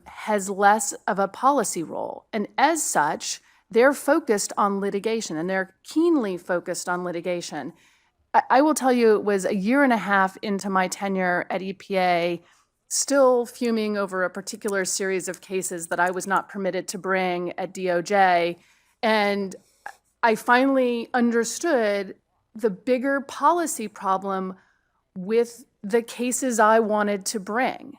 has less of a policy role, and as such, they're focused on litigation, and they're keenly focused on litigation. I will tell you, it was a year and a half into my tenure at EPA, still fuming over a particular series of cases that I was not permitted to bring at DOJ, And I finally understood the bigger policy problem with the cases I wanted to bring.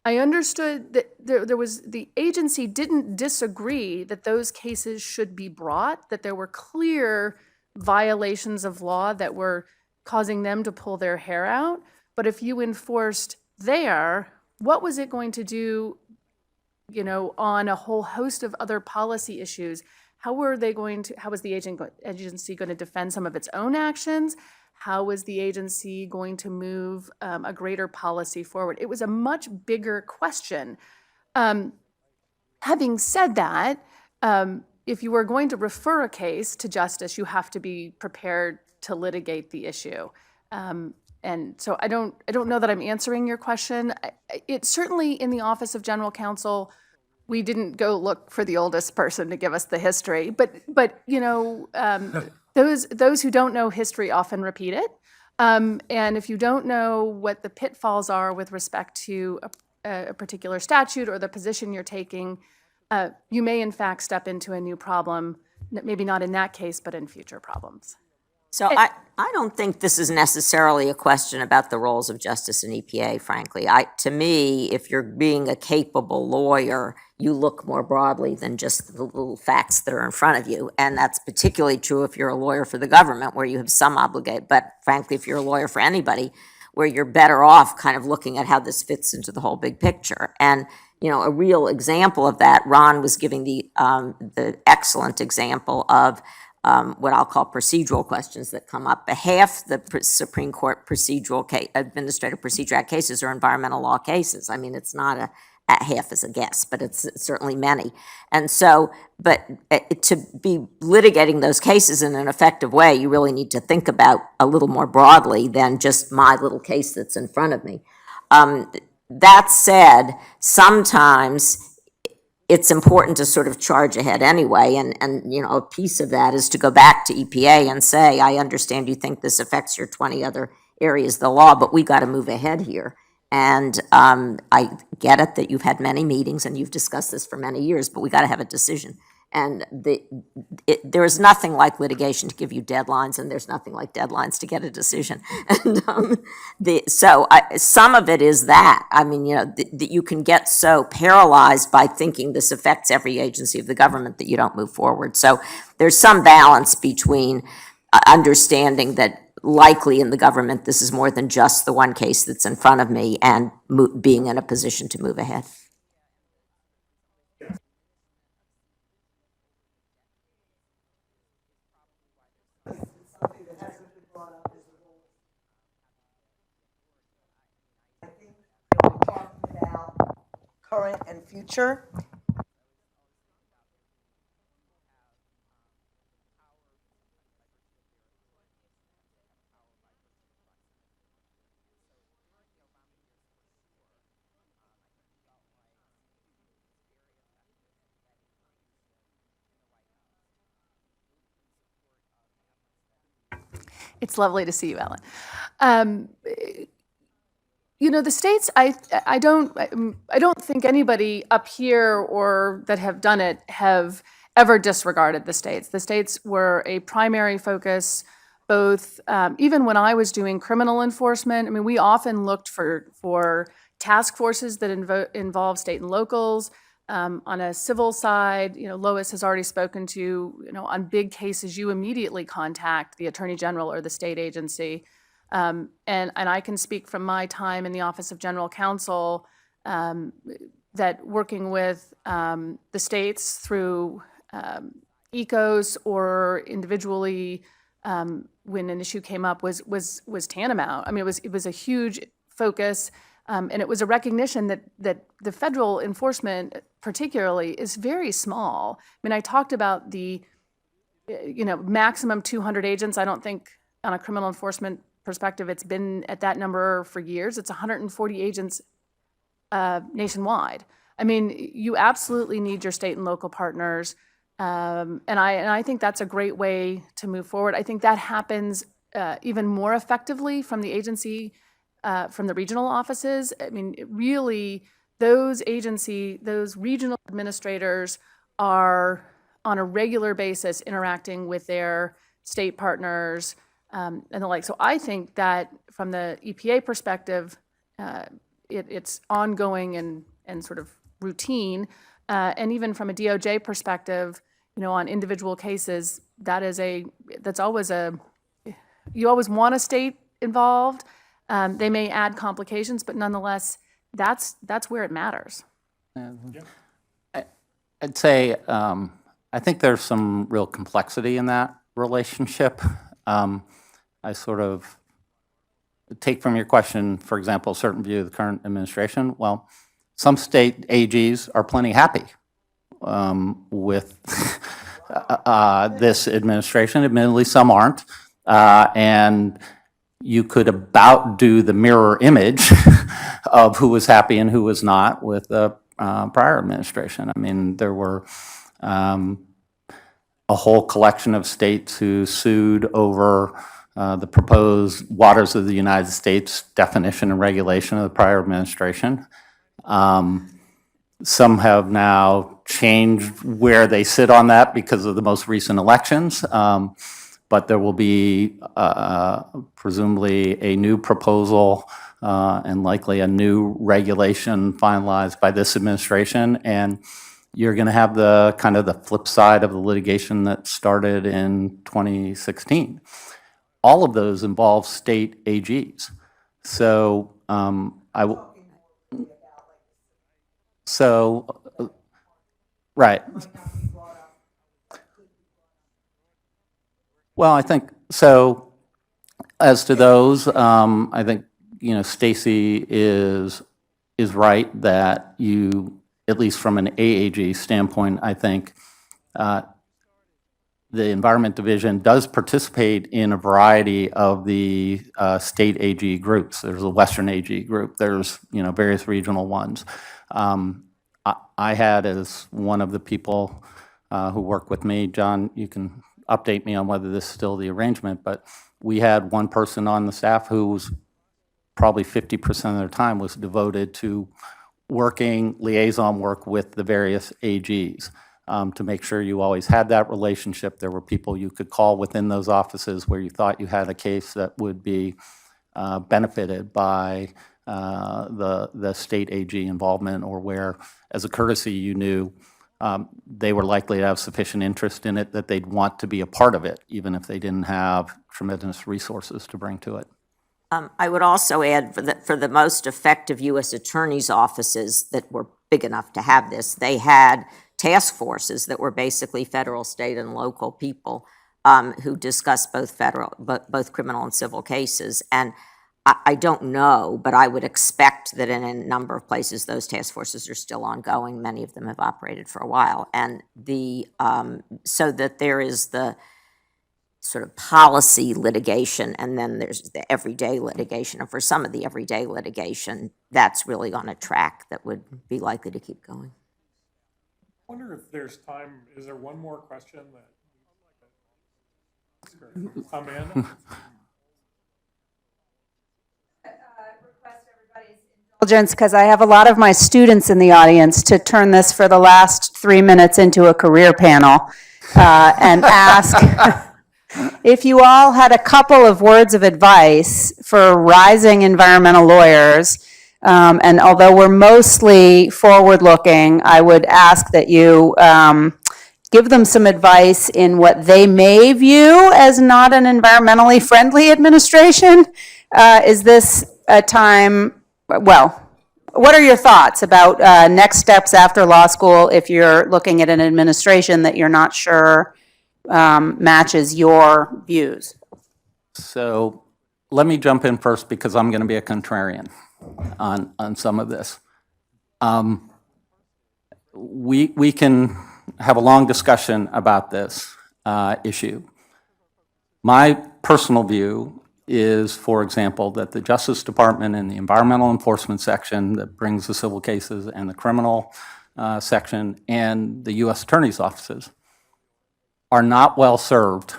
I understood that there was, the agency didn't disagree that those cases should be brought, that there were clear violations of law that were causing them to pull their hair out. But if you enforced there, what was it going to do, you know, on a whole host of other policy issues? How was the agency going to defend some of its own actions? How was the agency going to move a greater policy forward? It was a much bigger question. Having said that, if you are going to refer a case to justice, you have to be prepared to litigate the issue. And so I don't know that I'm answering your question. It's certainly in the Office of General Counsel. We didn't go look for the oldest person to give us the history, but you know, those who don't know history often repeat it. And if you don't know what the pitfalls are with respect to a particular statute or the position you're taking, you may in fact step into a new problem, maybe not in that case, but in future problems. So I don't think this is necessarily a question about the roles of justice and EPA, frankly. To me, if you're being a capable lawyer, you look more broadly than just the little facts that are in front of you. And that's particularly true if you're a lawyer for the government, where you have some obligate. But frankly, if you're a lawyer for anybody, where you're better off kind of looking at how this fits into the whole big picture. And you know, a real example of that, Ron was giving the excellent example of what I'll call procedural questions that come up. Half the Supreme Court Administrative Procedure Act cases are environmental law cases. I mean, it's not a half as a guess, but it's certainly many. And so, but to be litigating those cases in an effective way, you really need to think about a little more broadly than just my little case that's in front of me. That said, sometimes it's important to sort of charge ahead anyway, and you know, a piece of that is to go back to EPA and say, I understand you think this affects your 20 other areas of the law, but we got to move ahead here. And I get it that you've had many meetings and you've discussed this for many years, but we got to have a decision. And there is nothing like litigation to give you deadlines, and there's nothing like deadlines to get a decision. And some of it is that. I mean, you know, that you can get so paralyzed by thinking this affects every agency of the government that you don't move forward. So there's some balance between understanding that likely in the government this is more than just the one case that's in front of me, and being in a position to move ahead. Current and future. It's lovely to see you, Ellen. You know, the states, I don't think anybody up here or that have done it have ever disregarded the states. The states were a primary focus, both, even when I was doing criminal enforcement. I mean, we often looked for task forces that involve state and locals. On a civil side, you know, Lois has already spoken to, you know, on big cases, you immediately contact the Attorney General or the state agency. And I can speak from my time in the Office of General Counsel that working with the states through ECOs or individually when an issue came up was tantamount. I mean, it was a huge focus, and it was a recognition that the federal enforcement particularly is very small. I mean, I talked about the maximum 200 agents. I don't think on a criminal enforcement perspective, it's been at that number for years. It's 140 agents nationwide. I mean, you absolutely need your state and local partners, and I think that's a great way to move forward. I think that happens even more effectively from the agency, from the regional offices. I mean, really, those regional administrators are on a regular basis interacting with their state partners and the like. So I think that from the EPA perspective, it's ongoing and sort of routine. And even from a DOJ perspective, on individual cases, that's always you always want a state involved. They may add complications, but nonetheless, that's where it matters. I'd say I think there's some real complexity in that relationship. I sort of take from your question, for example, a certain view of the current administration. Well, some state AGs are plenty happy with this administration. Admittedly, some aren't. And you could about do the mirror image of who was happy and who was not with the prior administration. I mean, there were a whole collection of states who sued over the proposed waters of the United States definition and regulation of the prior administration. Some have now changed where they sit on that because of the most recent elections. But there will be presumably a new proposal and likely a new regulation finalized by this administration. And you're going to have the kind of the flip side of the litigation that started in 2016. All of those involve state AGs. So right. Well, I think so. As to those, I think Stacy is right that you, at least from an AAG standpoint, I think the Environment Division does participate in a variety of the state AG groups. There's a Western AG group. There's various regional ones. I had as one of the people who work with me, John, you can update me on whether this is still the arrangement, but we had one person on the staff who was probably 50% of their time was devoted to working liaison work with the various AGs to make sure you always had that relationship. There were people you could call within those offices where you thought you had a case that would be benefited by the state AG involvement, or where, as a courtesy, you knew they were likely to have sufficient interest in it that they'd want to be a part of it, even if they didn't have tremendous resources to bring to it. I would also add for the most effective U.S. attorneys' offices that were big enough to have this, they had task forces that were basically federal, state, and local people who discussed both criminal and civil cases. And I don't know, but I would expect that in a number of places those task forces are still ongoing. Many of them have operated for a while, and so that there is the sort of policy litigation, and then there's the everyday litigation. And for some of the everyday litigation, that's really on a track that would be likely to keep going. I wonder if there's time. Is there one more question that? Amanda? Because I have a lot of my students in the audience, to turn this for the last 3 minutes into a career panel and ask if you all had a couple of words of advice for rising environmental lawyers. And although we're mostly forward-looking, I would ask that you give them some advice in what they may view as not an environmentally friendly administration. Is this a time? Well, what are your thoughts about next steps after law school if you're looking at an administration that you're not sure matches your views? So let me jump in first because I'm going to be a contrarian on some of this. We can have a long discussion about this issue. My personal view is, for example, that the Justice Department in the environmental enforcement section that brings the civil cases, and the criminal section, and the U.S. Attorney's offices are not well served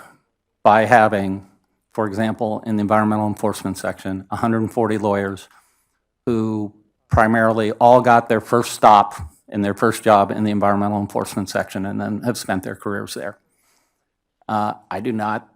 by having, for example, in the environmental enforcement section, 140 lawyers who primarily all got their first stop in their first job in the environmental enforcement section and then have spent their careers there. I do not.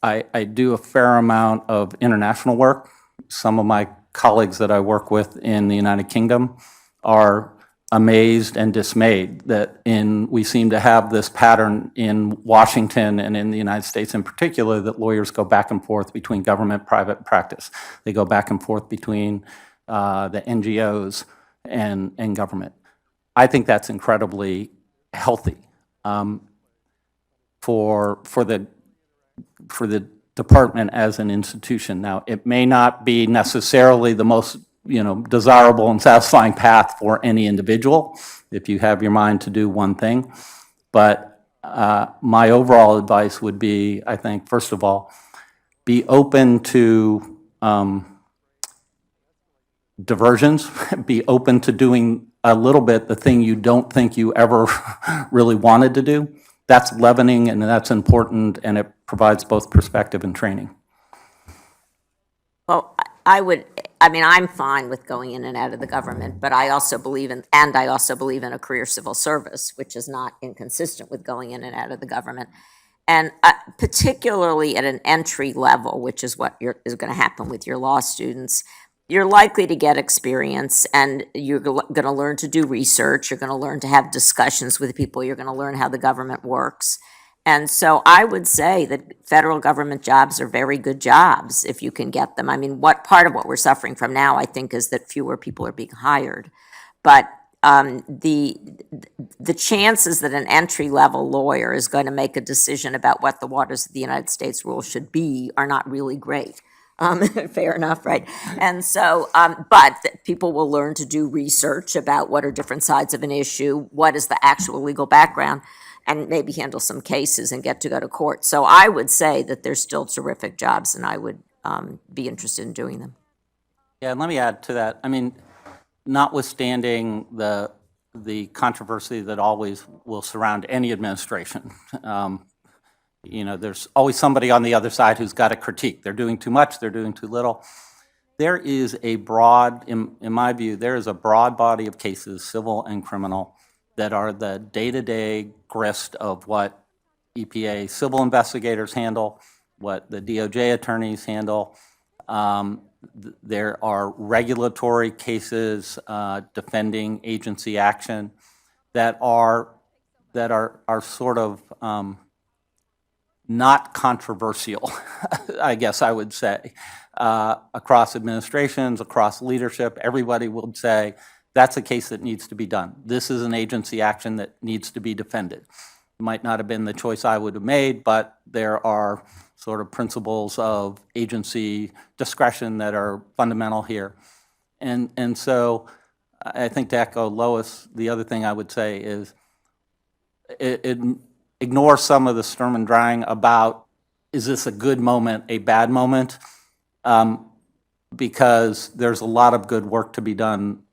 I do a fair amount of international work. Some of my colleagues that I work with in the United Kingdom are amazed and dismayed that we seem to have this pattern in Washington and in the United States in particular, that lawyers go back and forth between government, private practice. They go back and forth between the NGOs and government. I think that's incredibly healthy for the department as an institution. Now, it may not be necessarily the most desirable and satisfying path for any individual if you have your mind to do one thing. But my overall advice would be, I think, first of all, be open to diversions, be open to doing a little bit the thing you don't think you ever really wanted to do. That's leavening and that's important, and it provides both perspective and training. Well, I'm fine with going in and out of the government, but I also believe in a career civil service, which is not inconsistent with going in and out of the government. And particularly at an entry level, which is what is going to happen with your law students, you're likely to get experience, and you're going to learn to do research. You're going to learn to have discussions with people. You're going to learn how the government works. And so I would say that federal government jobs are very good jobs if you can get them. I mean, part of what we're suffering from now, I think, is that fewer people are being hired. But the chances that an entry-level lawyer is going to make a decision about what the waters of the United States rule should be are not really great. Fair enough, right? And so, but people will learn to do research about what are different sides of an issue, what is the actual legal background, and maybe handle some cases and get to go to court. So I would say that there's still terrific jobs, and I would be interested in doing them. Yeah, and let me add to that. I mean, notwithstanding the controversy that always will surround any administration, there's always somebody on the other side who's got a critique. They're doing too much, they're doing too little. There is a broad, in my view, there is a broad body of cases, civil and criminal, that are the day-to-day grist of what EPA civil investigators handle, what the DOJ attorneys handle. There are regulatory cases defending agency action that are sort of not controversial, I guess I would say, across administrations, across leadership. Everybody would say, that's a case that needs to be done. This is an agency action that needs to be defended. It might not have been the choice I would have made, but there are sort of principles of agency discretion that are fundamental here. And so I think, to echo Lois, the other thing I would say is ignore some of the Sturm und Drang about, is this a good moment, a bad moment? Because there's a lot of good work to be done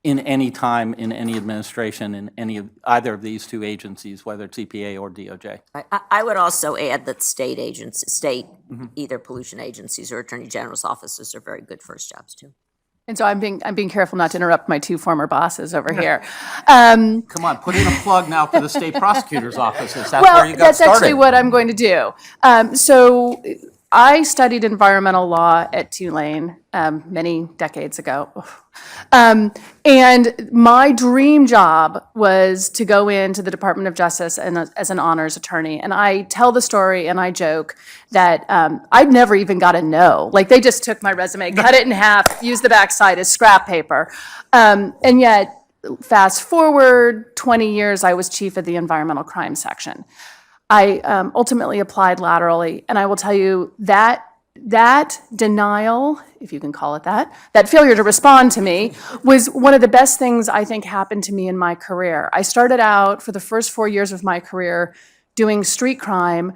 in any time, in any administration, in either of these two agencies, whether it's EPA or DOJ. I would also add that state agencies, either pollution agencies or attorney general's offices are very good first jobs too. And so I'm being careful not to interrupt my two former bosses over here. Come on, put in a plug now for the state prosecutor's offices. That's where you got that's started. actually what I'm going to do. So I studied environmental law at Tulane many decades ago. And my dream job was to go into the Department of Justice as an honors attorney. And I tell the story and I joke that I'd never even got a no. Like, they just took my resume, cut it in half, used the backside as scrap paper. And yet, fast forward 20 years, I was chief of the environmental crime section. I ultimately applied laterally, and I will tell you that denial, if you can call it that failure to respond to me, was one of the best things I think happened to me in my career. I started out for the first 4 years of my career doing street crime.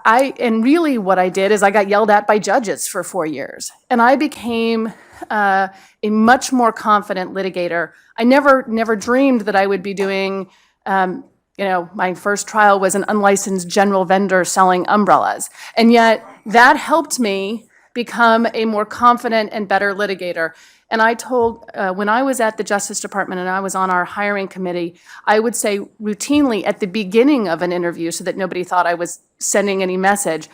And really what I did is I got yelled at by judges for 4 years, and I became a much more confident litigator. I never dreamed that I would be doing my first trial was an unlicensed general vendor selling umbrellas. And yet that helped me become a more confident and better litigator. And I told, when I was at the Justice Department and I was on our hiring committee, I would say routinely at the beginning of an interview, so that nobody thought I was sending any message,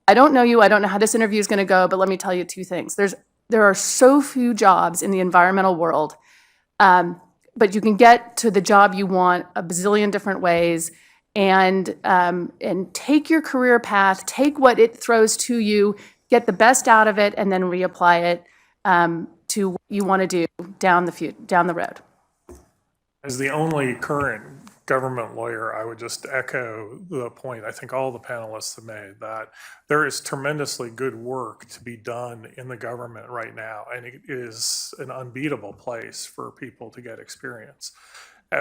I don't know you, I don't know how this interview is going to go, but let me tell you two things. There are so few jobs in the environmental world, but you can get to the job you want a bazillion different ways, and take your career path, take what it throws to you, get the best out of it, and then reapply it to what you want to do down the road. As the only current government lawyer, I would just echo the point I think all the panelists have made, that there is tremendously good work to be done in the government right now, and it is an unbeatable place for people to get experience.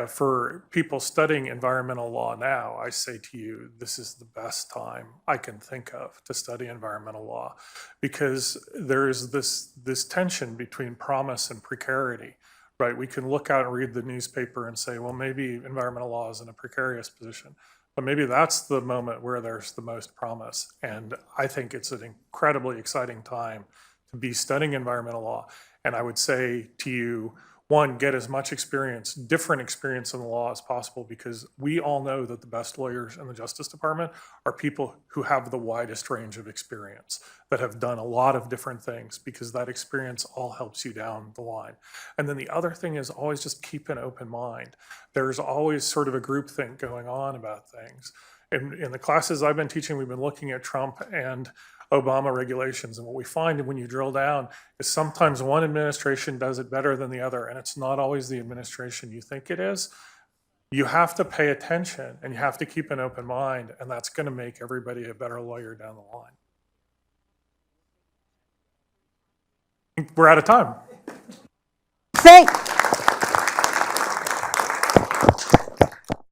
For people studying environmental law now, I say to you, this is the best time I can think of to study environmental law, because there is this tension between promise and precarity. Right, we can look out and read the newspaper and say, well, maybe environmental law is in a precarious position, but maybe that's the moment where there's the most promise. And I think it's an incredibly exciting time to be studying environmental law. And I would say to you, one, get as much experience, different experience in the law as possible, because we all know that the best lawyers in the Justice Department are people who have the widest range of experience, that have done a lot of different things, because that experience all helps you down the line. And then the other thing is always just keep an open mind. There's always sort of a groupthink going on about things. In the classes I've been teaching, we've been looking at Trump and Obama regulations, and what we find when you drill down is sometimes one administration does it better than the other, and it's not always the administration you think it is. You have to pay attention and you have to keep an open mind, and that's going to make everybody a better lawyer down the line. We're out of time. Thank